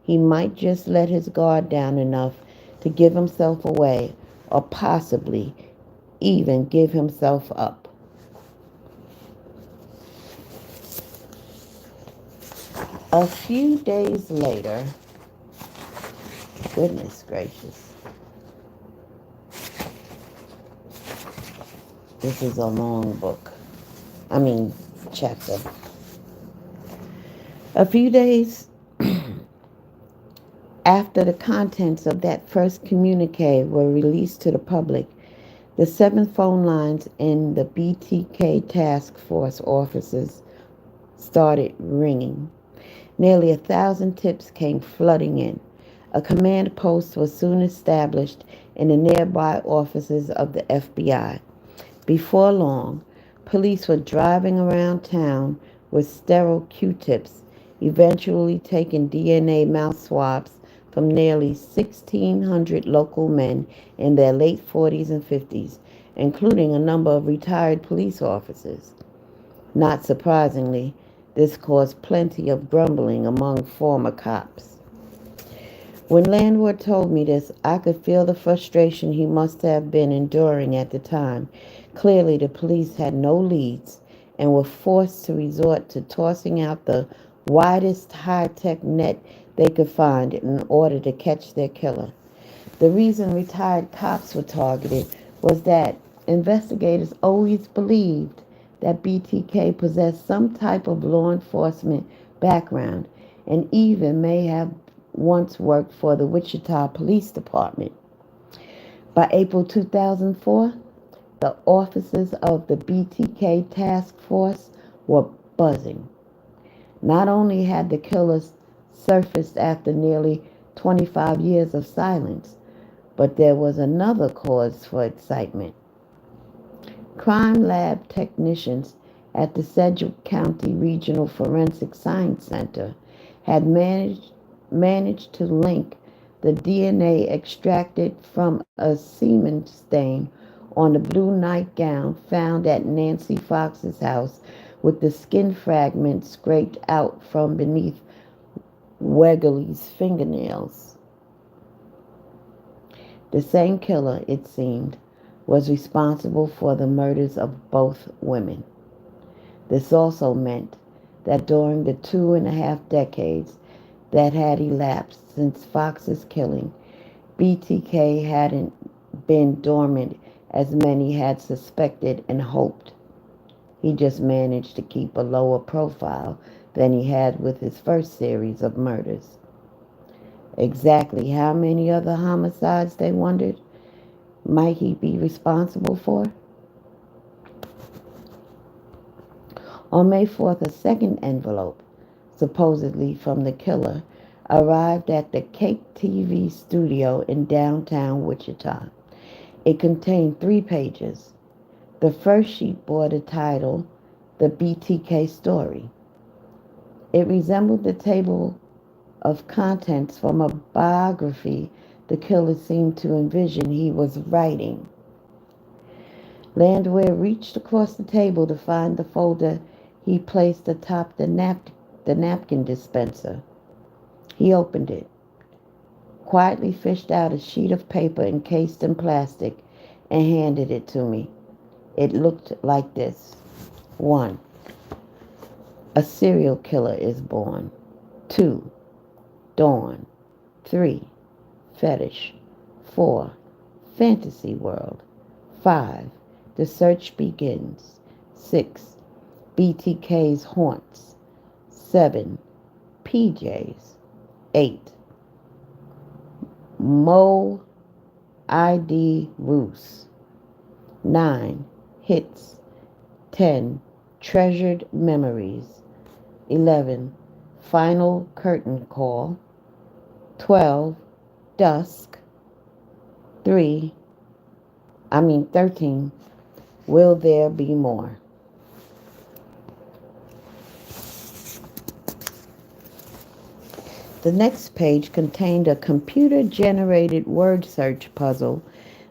he might just let his guard down enough to give himself away, or possibly even give himself up. A few days later, goodness gracious, this is a long book. Chapter. A few days after the contents of that first communique were released to the public, the 7 phone lines in the BTK task force offices started ringing. Nearly 1,000 tips came flooding in. A command post was soon established in the nearby offices of the FBI. Before long, police were driving around town with sterile Q-tips, eventually taking DNA mouth swabs from nearly 1,600 local men in their late 40s and 50s, including a number of retired police officers. Not surprisingly, this caused plenty of grumbling among former cops. When Landwehr told me this, I could feel the frustration he must have been enduring at the time. Clearly, the police had no leads and were forced to resort to tossing out the widest high-tech net they could find in order to catch their killer. The reason retired cops were targeted was that investigators always believed that BTK possessed some type of law enforcement background and even may have once worked for the Wichita Police Department. By April 2004, the officers of the BTK task force were buzzing. Not only had the killers surfaced after nearly 25 years of silence, but there was another cause for excitement. Crime lab technicians at the Sedgwick County Regional Forensic Science Center had managed to link the DNA extracted from a semen stain on the blue nightgown found at Nancy Fox's house with the skin fragments scraped out from beneath Wegley's fingernails. The same killer, it seemed, was responsible for the murders of both women. This also meant that during the 2.5 decades that had elapsed since Fox's killing, BTK hadn't been dormant as many had suspected and hoped. He just managed to keep a lower profile than he had with his first series of murders. Exactly how many other homicides, they wondered, might he be responsible for? On May 4th, a second envelope, supposedly from the killer, arrived at the Cake TV studio in downtown Wichita. It contained 3 pages. The first sheet bore the title, The BTK Story. It resembled the table of contents from a biography the killer seemed to envision he was writing. Landwehr reached across the table to find the folder he placed atop the napkin dispenser. He opened it, quietly fished out a sheet of paper encased in plastic, and handed it to me. It looked like this. 1. A serial killer is born. 2. Dawn. 3. Fetish. 4. Fantasy world. 5. The search begins. 6. BTK's haunts. 7. PJs. 8. Mo ID Roos. 9. Hits. 10. Treasured memories. 11. Final curtain call. 12. Dusk. 13. Will there be more? The next page contained a computer-generated word search puzzle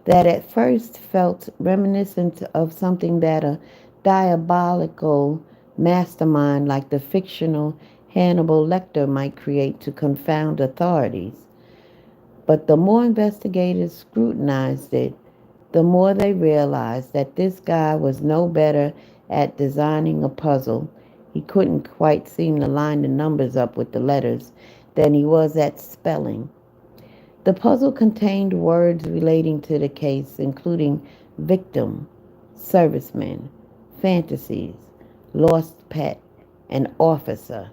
that at first felt reminiscent of something that a diabolical mastermind like the fictional Hannibal Lecter might create to confound authorities. But the more investigators scrutinized it, the more they realized that this guy was no better at designing a puzzle. He couldn't quite seem to line the numbers up with the letters than he was at spelling. The puzzle contained words relating to the case, including victim, serviceman, fantasies, lost pet, and officer.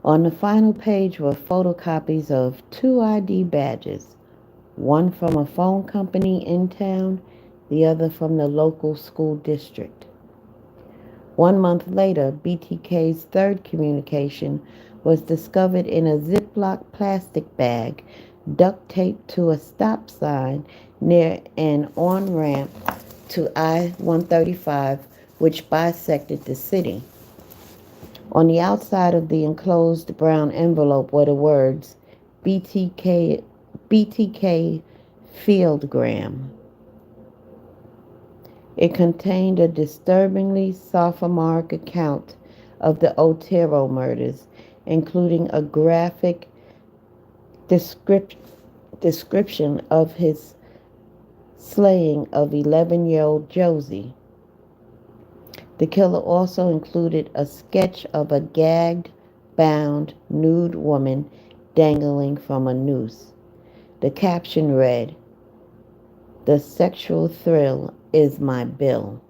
On the final page were photocopies of 2 ID badges, one from a phone company in town, the other from the local school district. 1 month later, BTK's third communication was discovered in a Ziploc plastic bag duct taped to a stop sign near an on-ramp to I-135, which bisected the city. On the outside of the enclosed brown envelope were the words BTK Fieldgram. It contained a disturbingly sophomoric account of the Otero murders, including a graphic description of his slaying of 11-year-old Josie. The killer also included a sketch of a gagged, bound, nude woman dangling from a noose. The caption read, "The sexual thrill is my bill."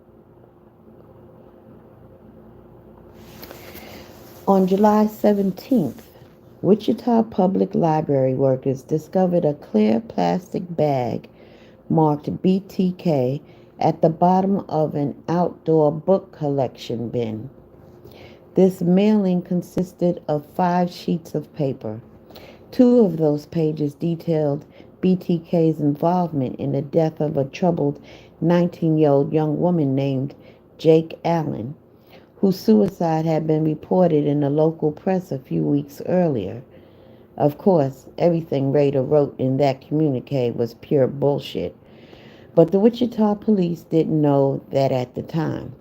On July 17th, Wichita Public Library workers discovered a clear plastic bag marked BTK at the bottom of an outdoor book collection bin. This mailing consisted of 5 sheets of paper. 2 of those pages detailed BTK's involvement in the death of a troubled 19-year-old young woman named Jake Allen, whose suicide had been reported in the local press a few weeks earlier. Of course, everything Rader wrote in that communique was pure bullshit, but the Wichita police didn't know that at the time.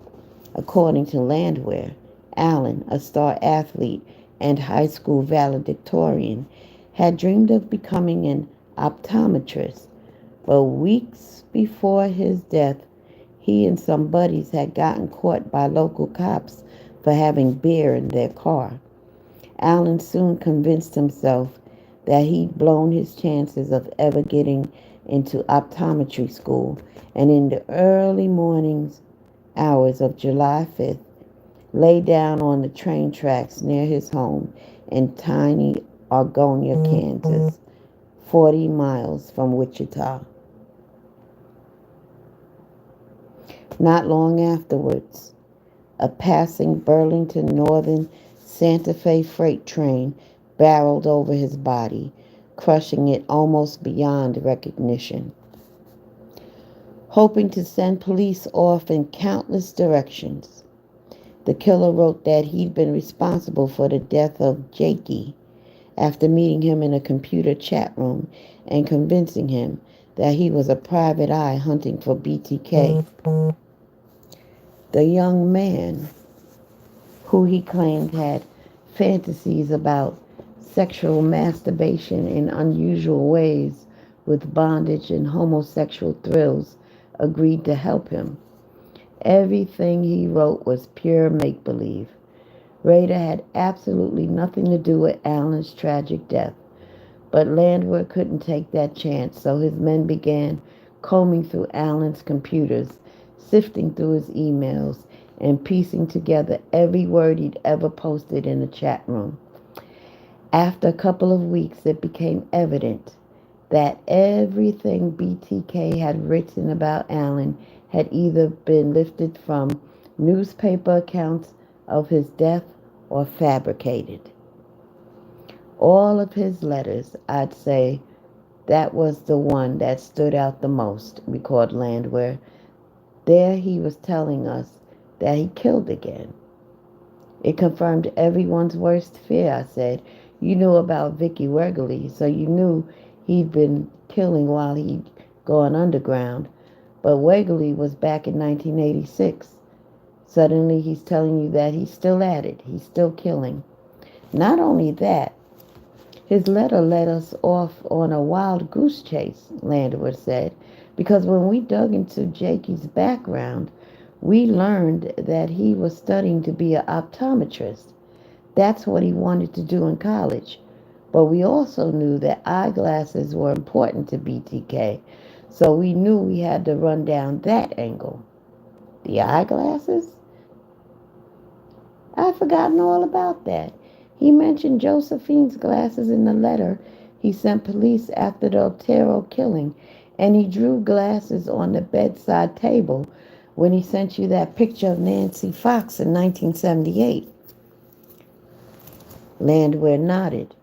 According to Landwehr, Allen, a star athlete and high school valedictorian, had dreamed of becoming an optometrist, but weeks before his death, he and some buddies had gotten caught by local cops for having beer in their car. Allen soon convinced himself that he'd blown his chances of ever getting into optometry school, and in the early mornings hours of July 5th, lay down on the train tracks near his home in tiny Argonia, Kansas, 40 miles from Wichita. Not long afterwards, a passing Burlington Northern Santa Fe freight train barreled over his body, crushing it almost beyond recognition. Hoping to send police off in countless directions, The killer wrote that he'd been responsible for the death of Jakey after meeting him in a computer chat room and convincing him that he was a private eye hunting for BTK. The young man, who he claimed had fantasies about sexual masturbation in unusual ways with bondage and homosexual thrills, agreed to help him. Everything he wrote was pure make-believe. Rader had absolutely nothing to do with Alan's tragic death, but Landwehr couldn't take that chance, so his men began combing through Alan's computers, sifting through his emails, and piecing together every word he'd ever posted in the chat room. After a couple of weeks, it became evident that everything BTK had written about Alan had either been lifted from newspaper accounts of his death or fabricated. All of his letters, I'd say that was the one that stood out the most, recalled Landwehr. There he was telling us that he killed again. It confirmed everyone's worst fear, I said. You knew about Vicky Wergely, so you knew he'd been killing while he'd gone underground. But Wergely was back in 1986. Suddenly he's telling you that he's still at it. He's still killing. Not only that, his letter led us off on a wild goose chase, Landwehr said, because when we dug into Jakey's background, we learned that he was studying to be an optometrist. That's what he wanted to do in college. But we also knew that eyeglasses were important to BTK, so we knew we had to run down that angle. The eyeglasses? I'd forgotten all about that. He mentioned Josephine's glasses in the letter he sent police after the Otero killing, and he drew glasses on the bedside table when he sent you that picture of Nancy Fox in 1978. Landwehr nodded.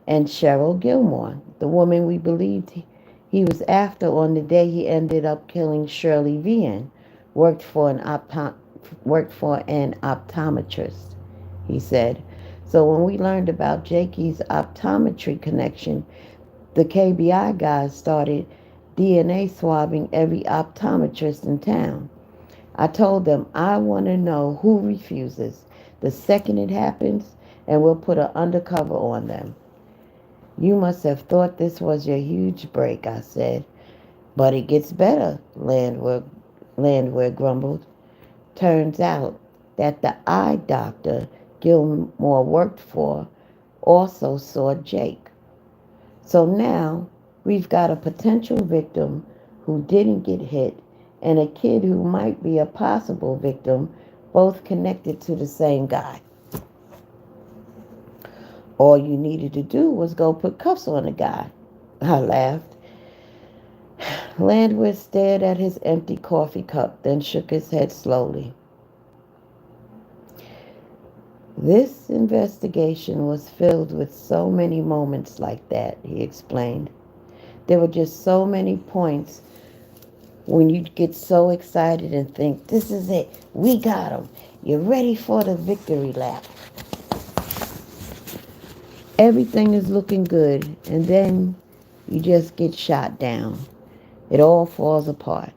And Cheryl Gilmore, the woman we believed he was after on the day he ended up killing Shirley Vian, worked for an optometrist, he said. So when we learned about Jakey's optometry connection, the KBI guys started DNA swabbing every optometrist in town. I told them I want to know who refuses the second it happens, and we'll put an undercover on them. You must have thought this was your huge break, I said. But it gets better, Landwehr grumbled. Turns out that the eye doctor Gilmore worked for also saw Jake. So now we've got a potential victim who didn't get hit and a kid who might be a possible victim, both connected to the same guy. All you needed to do was go put cuffs on the guy. I laughed. Landwehr stared at his empty coffee cup, then shook his head slowly. This investigation was filled with so many moments like that, he explained. There were just so many points when you'd get so excited and think, this is it, we got him. You're ready for the victory lap. Everything is looking good, and then you just get shot down. It all falls apart.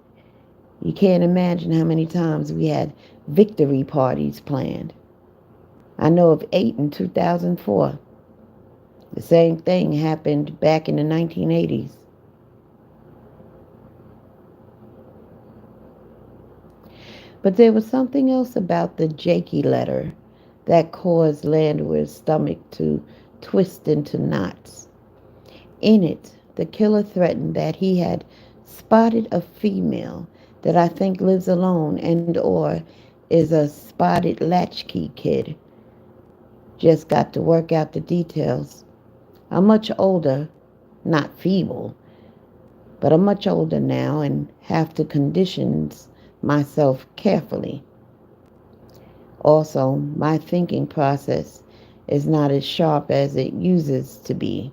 You can't imagine how many times we had victory parties planned. I know of 8 in 2004. The same thing happened back in the 1980s. But there was something else about the Jakey letter that caused Landwehr's stomach to twist into knots. In it, the killer threatened that he had spotted a female that I think lives alone and or is a spotted latchkey kid. Just got to work out the details. I'm much older, not feeble, but I'm much older now and have to condition myself carefully. Also, my thinking process is not as sharp as it uses to be.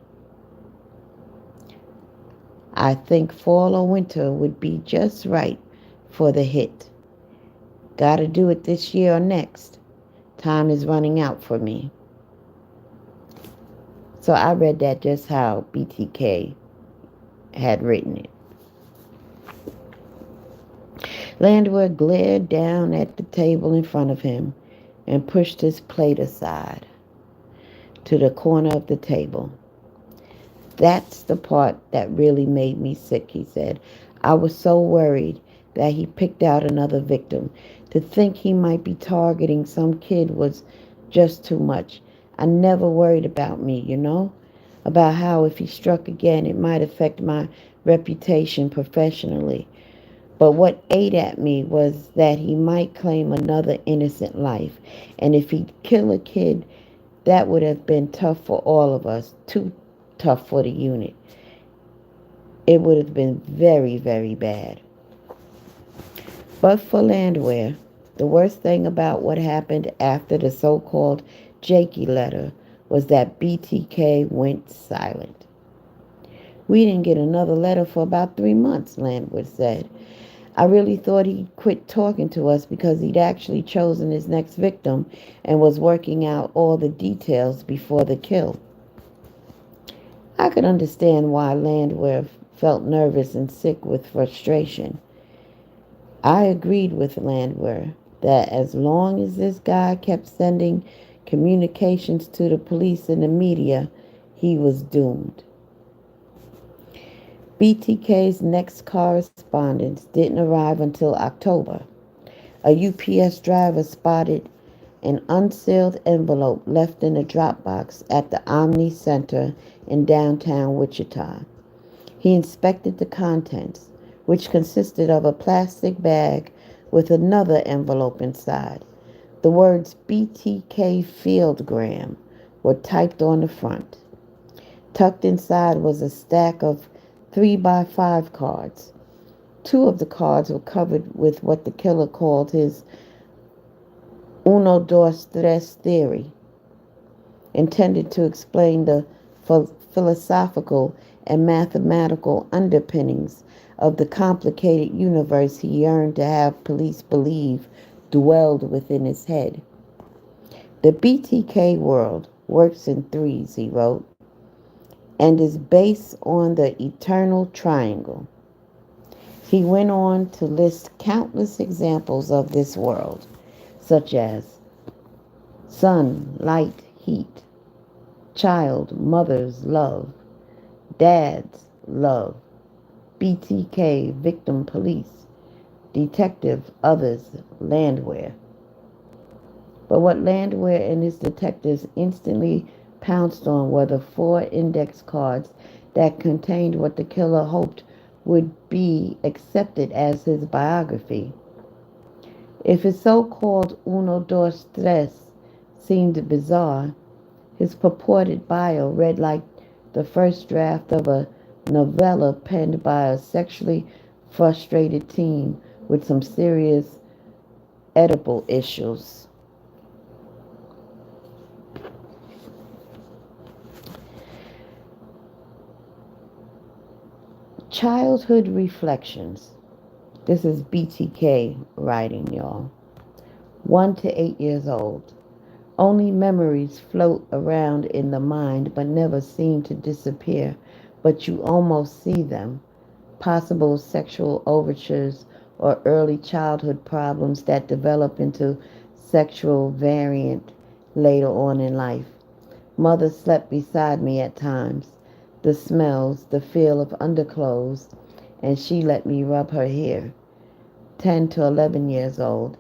I think fall or winter would be just right for the hit. Gotta do it this year or next. Time is running out for me. So I read that just how BTK had written it. Landwehr glared down at the table in front of him and pushed his plate aside to the corner of the table. That's the part that really made me sick, he said. I was so worried that he picked out another victim. To think he might be targeting some kid was just too much. I never worried about me, about how if he struck again it might affect my reputation professionally. But what ate at me was that he might claim another innocent life. And if he'd kill a kid, that would have been tough for all of us. Too tough for the unit. It would have been very, very bad. But for Landwehr, the worst thing about what happened after the so-called Jakey letter was that BTK went silent. We didn't get another letter for about 3 months, Landwehr said. I really thought he'd quit talking to us because he'd actually chosen his next victim and was working out all the details before the kill. I could understand why Landwehr felt nervous and sick with frustration. I agreed with Landwehr that as long as this guy kept sending communications to the police and the media, he was doomed. BTK's next correspondence didn't arrive until October. A UPS driver spotted an unsealed envelope left in a drop box at the Omni Center in downtown Wichita. He inspected the contents, which consisted of a plastic bag with another envelope inside. The words BTK Fieldgram were typed on the front. Tucked inside was a stack of 3x5 cards. 2 of the cards were covered with what the killer called his uno, dos, tres theory, intended to explain the philosophical and mathematical underpinnings of the complicated universe he yearned to have police believe dwelled within his head. The BTK world works in threes, he wrote, and is based on the eternal triangle. He went on to list countless examples of this world, such as sun, light, heat, child, mother's love, dad's love, BTK, victim, police, detective, others, Landwehr. But what Landwehr and his detectives instantly pounced on were the 4 index cards that contained what the killer hoped would be accepted as his biography. If his so-called uno, dos, tres seemed bizarre, his purported bio read like the first draft of a novella penned by a sexually frustrated teen with some serious edible issues. Childhood reflections. This is BTK writing, y'all. 1 to 8 years old. Only memories float around in the mind but never seem to disappear, but you almost see them. Possible sexual overtures or early childhood problems that develop into sexual variant later on in life. Mother slept beside me at times. The smells, the feel of underclothes, and she let me rub her hair. 10 to 11 years old.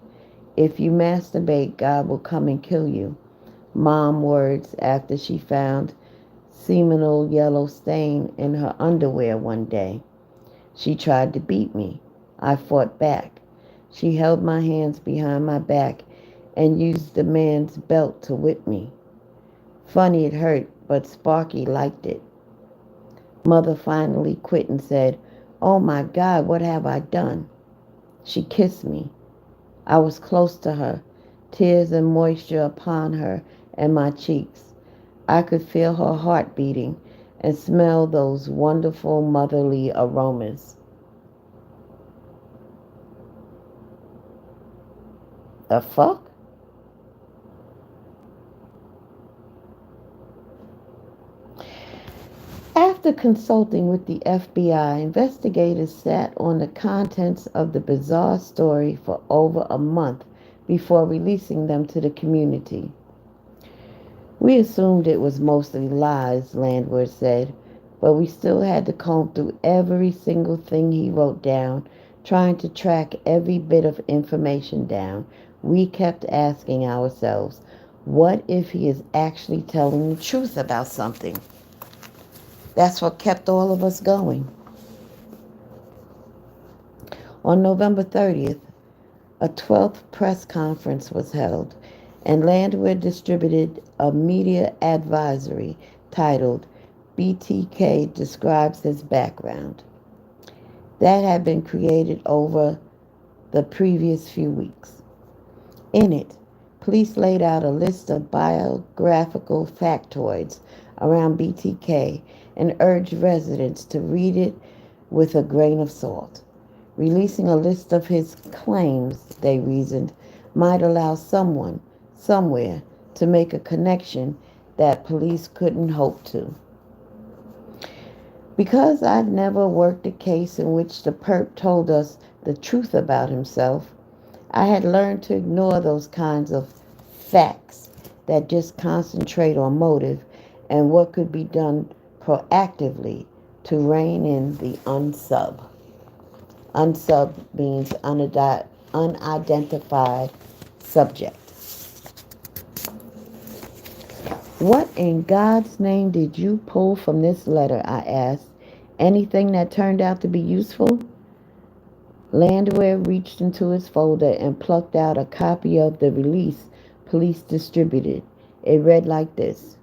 If you masturbate, God will come and kill you. Mom words after she found seminal yellow stain in her underwear one day. She tried to beat me. I fought back. She held my hands behind my back and used the man's belt to whip me. Funny it hurt, but Sparky liked it. Mother finally quit and said, "Oh my God, what have I done?" She kissed me. I was close to her, tears and moisture upon her and my cheeks. I could feel her heart beating and smell those wonderful motherly aromas. The fuck? After consulting with the FBI, investigators sat on the contents of the bizarre story for over a month before releasing them to the community. We assumed it was mostly lies, Landwehr said, but we still had to comb through every single thing he wrote down, trying to track every bit of information down. We kept asking ourselves, what if he is actually telling the truth about something? That's what kept all of us going. On November 30th, a 12th press conference was held, and Landwehr distributed a media advisory titled BTK Describes His Background. That had been created over the previous few weeks. In it, police laid out a list of biographical factoids around BTK and urged residents to read it with a grain of salt. Releasing a list of his claims, they reasoned, might allow someone, somewhere, to make a connection that police couldn't hope to. Because I'd never worked a case in which the perp told us the truth about himself, I had learned to ignore those kinds of facts that just concentrate on motive and what could be done proactively to rein in the unsub. Unsub means unidentified subject. What in God's name did you pull from this letter? I asked. Anything that turned out to be useful? Landwehr reached into his folder and plucked out a copy of the release police distributed. It read like this.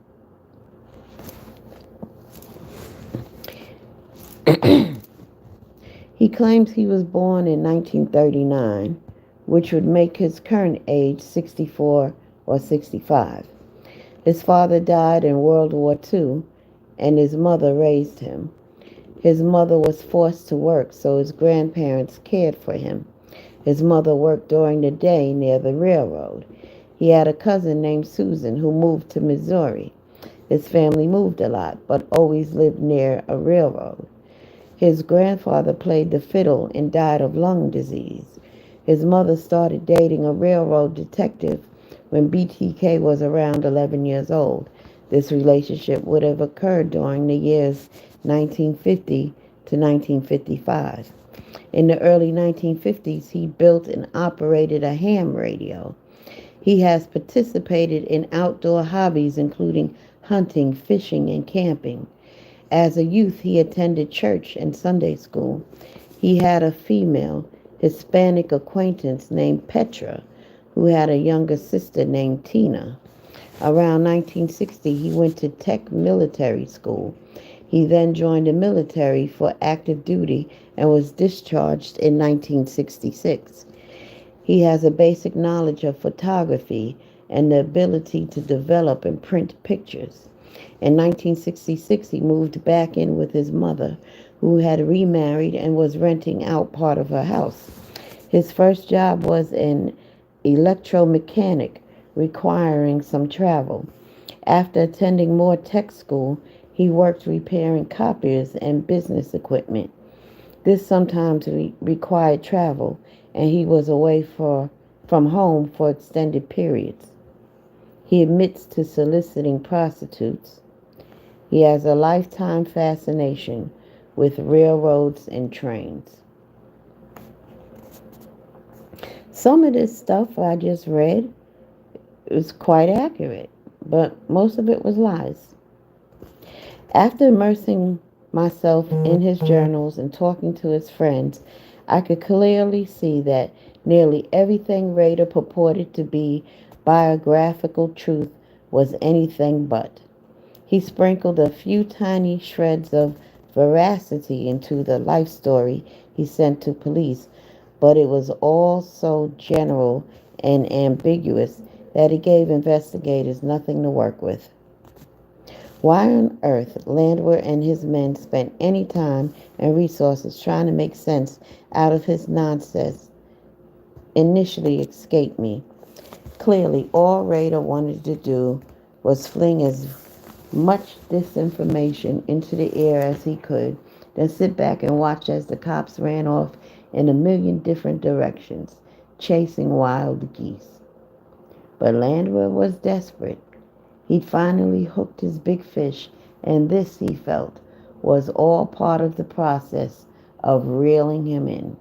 He claims he was born in 1939, which would make his current age 64 or 65. His father died in World War II, and his mother raised him. His mother was forced to work, so his grandparents cared for him. His mother worked during the day near the railroad. He had a cousin named Susan who moved to Missouri. His family moved a lot, but always lived near a railroad. His grandfather played the fiddle and died of lung disease. His mother started dating a railroad detective when BTK was around 11 years old. This relationship would have occurred during the years 1950 to 1955. In the early 1950s, he built and operated a ham radio. He has participated in outdoor hobbies including hunting, fishing, and camping. As a youth, he attended church and Sunday school. He had a female Hispanic acquaintance named Petra, who had a younger sister named Tina. Around 1960, he went to Tech Military School. He then joined the military for active duty and was discharged in 1966. He has a basic knowledge of photography and the ability to develop and print pictures. In 1966, he moved back in with his mother, who had remarried and was renting out part of her house. His first job was an electromechanic, requiring some travel. After attending more tech school, he worked repairing copiers and business equipment. This sometimes required travel, and he was away from home for extended periods. He admits to soliciting prostitutes. He has a lifetime fascination with railroads and trains. Some of this stuff I just read was quite accurate, but most of it was lies. After immersing myself in his journals and talking to his friends, I could clearly see that nearly everything Rader purported to be biographical truth was anything but. He sprinkled a few tiny shreds of veracity into the life story he sent to police, but it was all so general and ambiguous that it gave investigators nothing to work with. Why on earth Landwehr and his men spent any time and resources trying to make sense out of his nonsense initially escaped me. Clearly, all Rader wanted to do was fling as much disinformation into the air as he could, then sit back and watch as the cops ran off in a million different directions, chasing wild geese. But Landwehr was desperate. He'd finally hooked his big fish, and this, he felt, was all part of the process of reeling him in.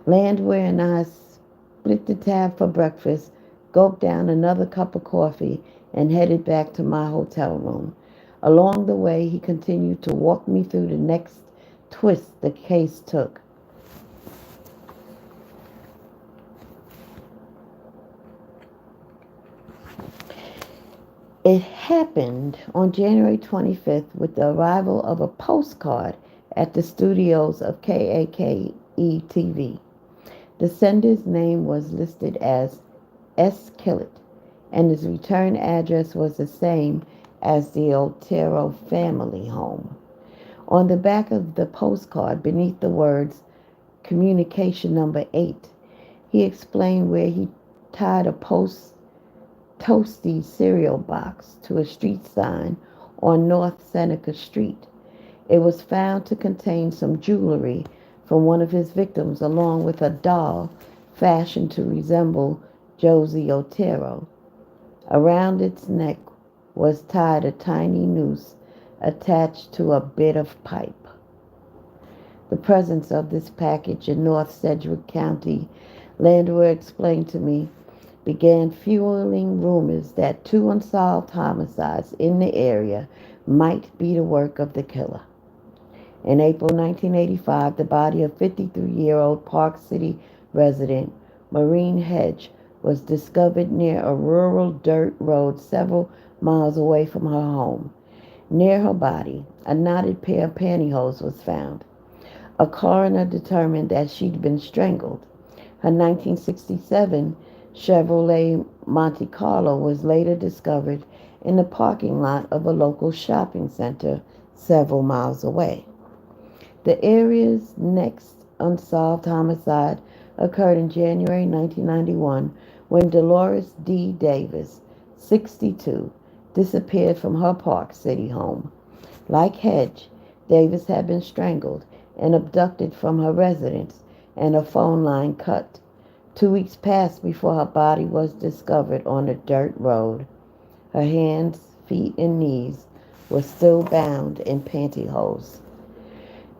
Landwehr and I split the tab for breakfast, gulped down another cup of coffee, and headed back to my hotel room. Along the way, he continued to walk me through the next twist the case took. It happened on January 25th with the arrival of a postcard at the studios of KAKE TV. The sender's name was listed as S. Killett, and his return address was the same as the Otero family home. On the back of the postcard, beneath the words Communication Number 8, he explained where he tied a toasty cereal box to a street sign on North Seneca Street. It was found to contain some jewelry from one of his victims, along with a doll fashioned to resemble Josie Otero. Around its neck was tied a tiny noose attached to a bit of pipe. The presence of this package in North Sedgwick County, Landwehr explained to me, began fueling rumors that two unsolved homicides in the area might be the work of the killer. In April 1985, the body of 53-year-old Park City resident Maureen Hedge was discovered near a rural dirt road several miles away from her home. Near her body, a knotted pair of pantyhose was found. A coroner determined that she'd been strangled. Her 1967 Chevrolet Monte Carlo was later discovered in the parking lot of a local shopping center several miles away. The area's next unsolved homicide occurred in January 1991 when Dolores D. Davis, 62, disappeared from her Park City home. Like Hedge, Davis had been strangled and abducted from her residence and her phone line cut. 2 weeks passed before her body was discovered on a dirt road. Her hands, feet, and knees were still bound in pantyhose.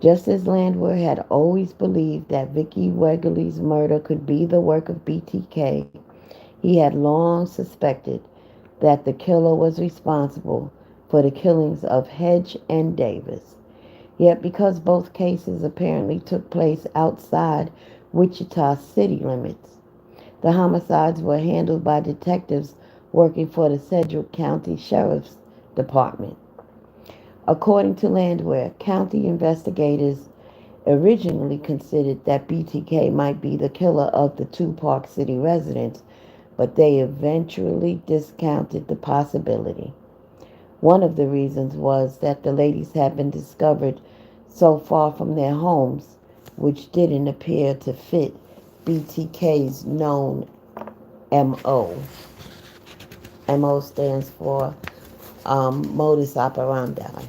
Just as Landwehr had always believed that Vicky Wegerle's murder could be the work of BTK, he had long suspected that the killer was responsible for the killings of Hedge and Davis. Yet because both cases apparently took place outside Wichita city limits, the homicides were handled by detectives working for the Sedgwick County Sheriff's Department. According to Landwehr, county investigators originally considered that BTK might be the killer of the two Park City residents, but they eventually discounted the possibility. One of the reasons was that the ladies had been discovered so far from their homes, which didn't appear to fit BTK's known MO. MO stands for modus operandi.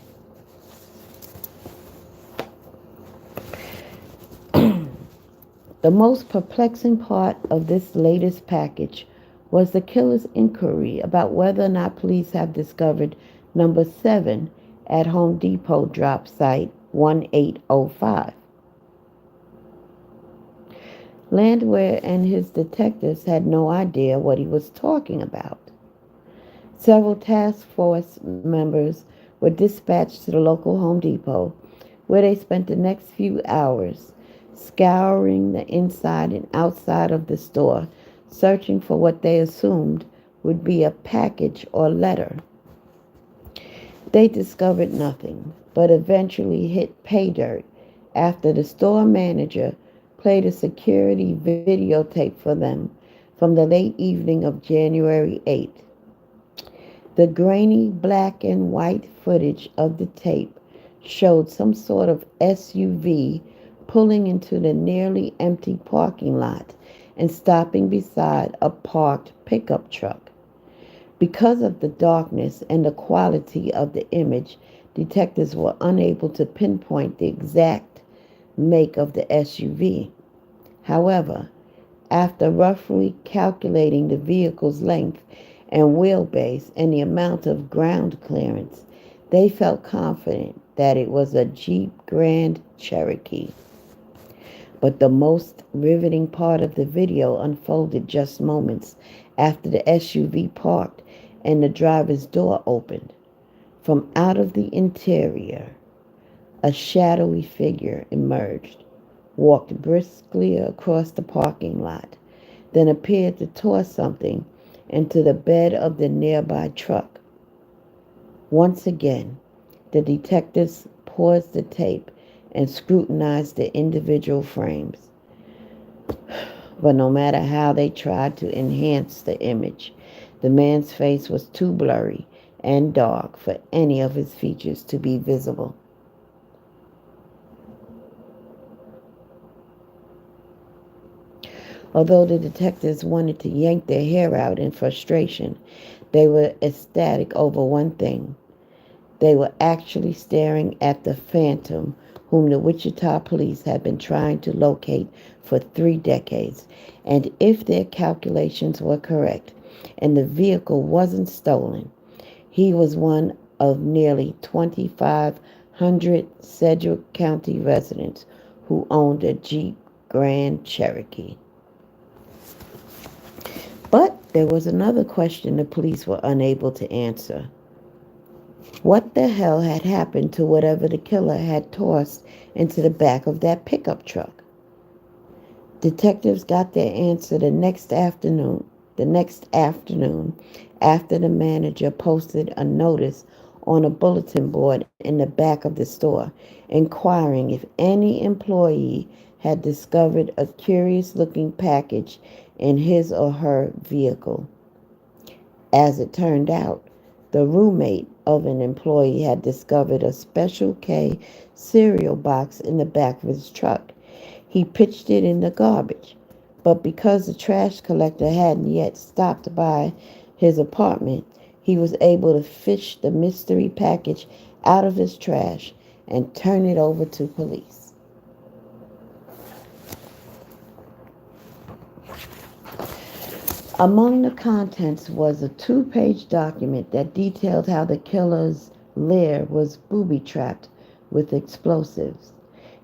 The most perplexing part of this latest package was the killer's inquiry about whether or not police have discovered number 7 at Home Depot drop site 1805. Landwehr and his detectives had no idea what he was talking about. Several task force members were dispatched to the local Home Depot, where they spent the next few hours scouring the inside and outside of the store, searching for what they assumed would be a package or letter. They discovered nothing, but eventually hit pay dirt after the store manager played a security videotape for them from the late evening of January 8th. The grainy black and white footage of the tape showed some sort of SUV pulling into the nearly empty parking lot and stopping beside a parked pickup truck. Because of the darkness and the quality of the image, detectives were unable to pinpoint the exact make of the SUV. However, after roughly calculating the vehicle's length and wheelbase and the amount of ground clearance, they felt confident that it was a Jeep Grand Cherokee. But the most riveting part of the video unfolded just moments after the SUV parked and the driver's door opened. From out of the interior, a shadowy figure emerged, walked briskly across the parking lot, then appeared to toss something into the bed of the nearby truck. Once again, the detectives paused the tape and scrutinized the individual frames. But no matter how they tried to enhance the image, the man's face was too blurry and dark for any of his features to be visible. Although the detectives wanted to yank their hair out in frustration, they were ecstatic over one thing. They were actually staring at the phantom whom the Wichita police had been trying to locate for 3 decades. And if their calculations were correct and the vehicle wasn't stolen, he was one of nearly 2,500 Sedgwick County residents who owned a Jeep Grand Cherokee. But there was another question the police were unable to answer. What the hell had happened to whatever the killer had tossed into the back of that pickup truck? Detectives got their answer the next afternoon. After the manager posted a notice on a bulletin board in the back of the store, inquiring if any employee had discovered a curious-looking package in his or her vehicle. As it turned out, the roommate of an employee had discovered a Special K cereal box in the back of his truck. He pitched it in the garbage, but because the trash collector hadn't yet stopped by his apartment, he was able to fish the mystery package out of his trash and turn it over to police. Among the contents was a 2-page document that detailed how the killer's lair was booby-trapped with explosives.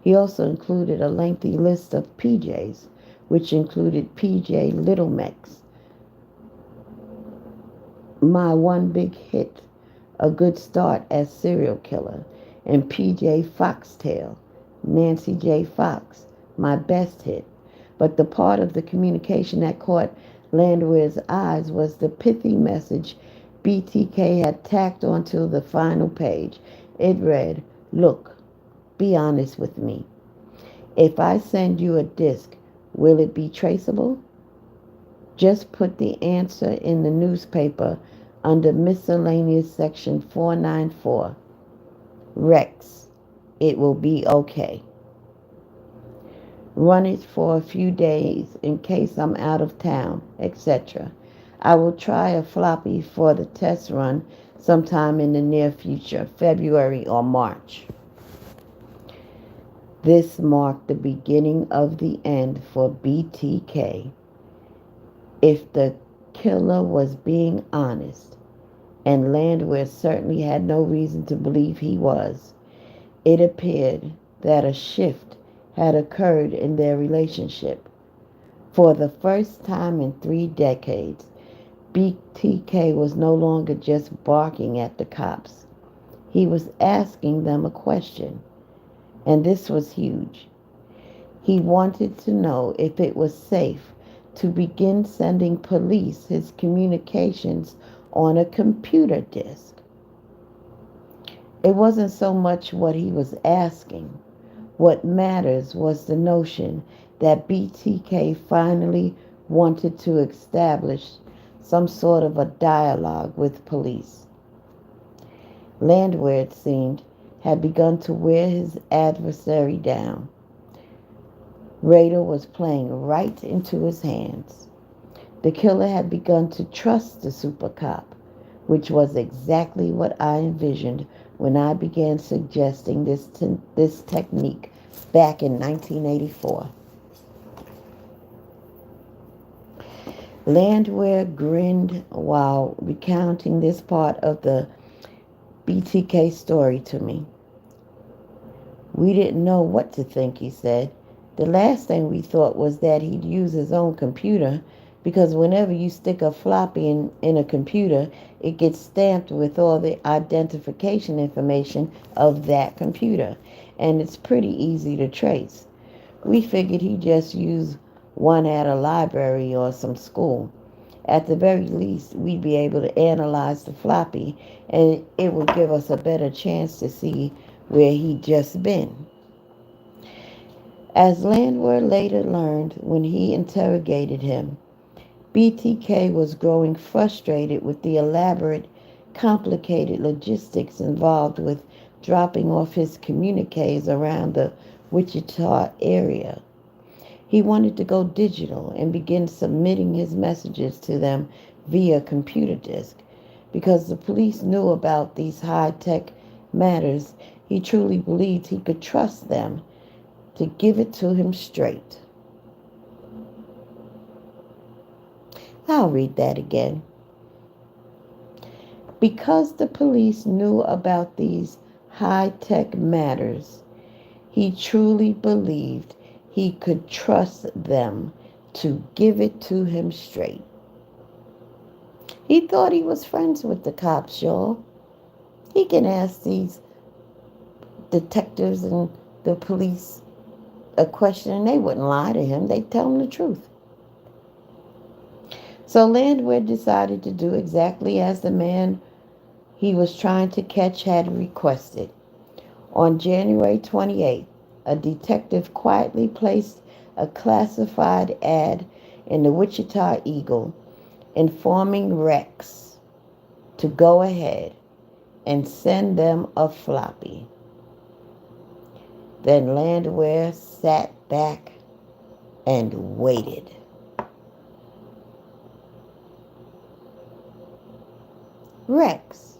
He also included a lengthy list of PJs, which included PJ Little Mex, My One Big Hit, A Good Start as Serial Killer, and PJ Foxtail, Nancy J. Fox, My Best Hit. But the part of the communication that caught Landwehr's eyes was the pithy message BTK had tacked onto the final page. It read, "Look, be honest with me. If I send you a disc, will it be traceable? Just put the answer in the newspaper under miscellaneous section 494. Rex. It will be okay. Run it for a few days in case I'm out of town, etc. I will try a floppy for the test run sometime in the near future, February or March." This marked the beginning of the end for BTK. If the killer was being honest, and Landwehr certainly had no reason to believe he was, it appeared that a shift had occurred in their relationship. For the first time in 3 decades, BTK was no longer just barking at the cops. He was asking them a question, and this was huge. He wanted to know if it was safe to begin sending police his communications on a computer disk. It wasn't so much what he was asking. What matters was the notion that BTK finally wanted to establish some sort of a dialogue with police. Landwehr, it seemed, had begun to wear his adversary down. Radar was playing right into his hands. The killer had begun to trust the super cop, which was exactly what I envisioned when I began suggesting this technique back in 1984. Landwehr grinned while recounting this part of the BTK story to me. We didn't know what to think, he said. The last thing we thought was that he'd use his own computer, because whenever you stick a floppy in a computer, it gets stamped with all the identification information of that computer, and it's pretty easy to trace. We figured he'd just use one at a library or some school. At the very least, we'd be able to analyze the floppy, and it would give us a better chance to see where he'd just been. As Landwehr later learned when he interrogated him, BTK was growing frustrated with the elaborate, complicated logistics involved with dropping off his communiques around the Wichita area. He wanted to go digital and begin submitting his messages to them via computer disk. Because the police knew about these high-tech matters, he truly believed he could trust them to give it to him straight. I'll read that again. Because the police knew about these high-tech matters, he truly believed he could trust them to give it to him straight. He thought he was friends with the cops, y'all. He can ask these detectives and the police a question and they wouldn't lie to him. They'd tell him the truth. So Landwehr decided to do exactly as the man he was trying to catch had requested. On January 28th, a detective quietly placed a classified ad in the Wichita Eagle informing Rex to go ahead and send them a floppy. Then Landwehr sat back and waited. Rex.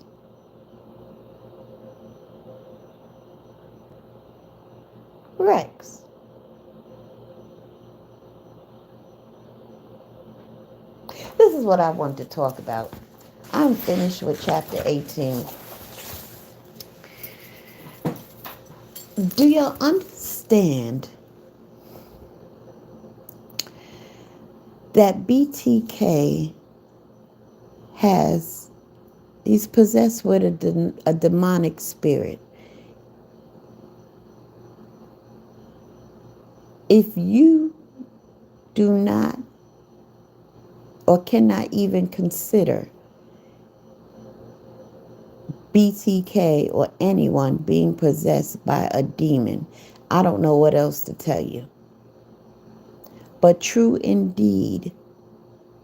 Rex. This is what I want to talk about. I'm finished with chapter 18. Do y'all understand that BTK he's possessed with a demonic spirit? If you do not or cannot even consider BTK or anyone being possessed by a demon, I don't know what else to tell you. But true indeed,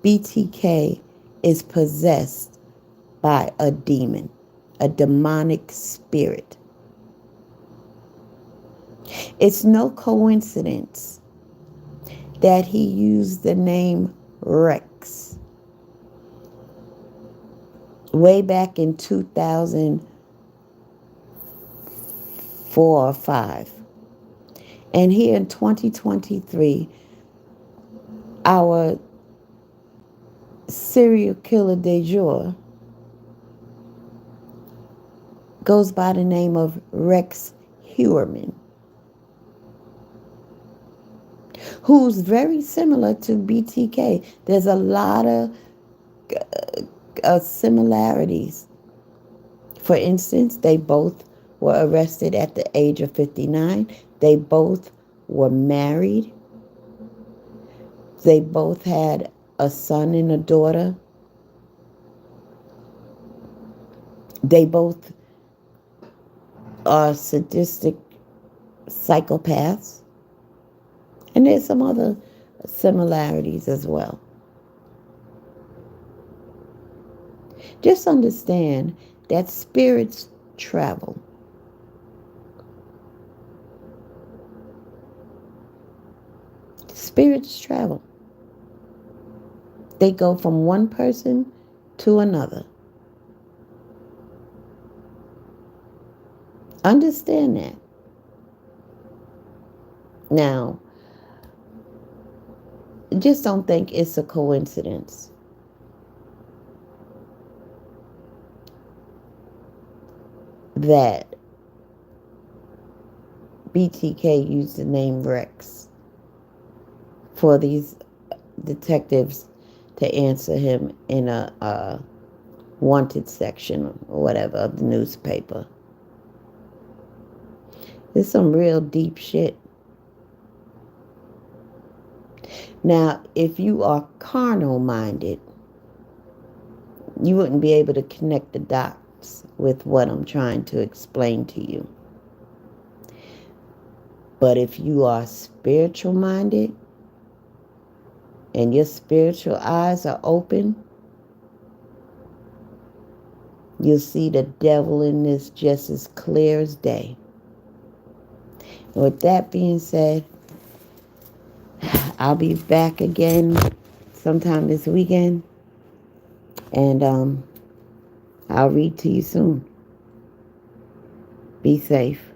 BTK is possessed by a demon, a demonic spirit. It's no coincidence that he used the name Rex way back in 2004 or 5. And here in 2023, our serial killer de jour goes by the name of Rex Heuermann, who's very similar to BTK. There's a lot of similarities. For instance, they both were arrested at the age of 59. They both were married. They both had a son and a daughter. They both are sadistic psychopaths. And there's some other similarities as well. Just understand that spirits travel. Spirits travel. They go from one person to another. Understand that. Now, just don't think it's a coincidence that BTK used the name Rex for these detectives to answer him in a wanted section or whatever of the newspaper. It's some real deep shit. Now, if you are carnal minded, you wouldn't be able to connect the dots with what I'm trying to explain to you. But if you are spiritual minded and your spiritual eyes are open, you'll see the devil in this just as clear as day. And with that being said, I'll be back again sometime this weekend. And I'll read to you soon. Be safe.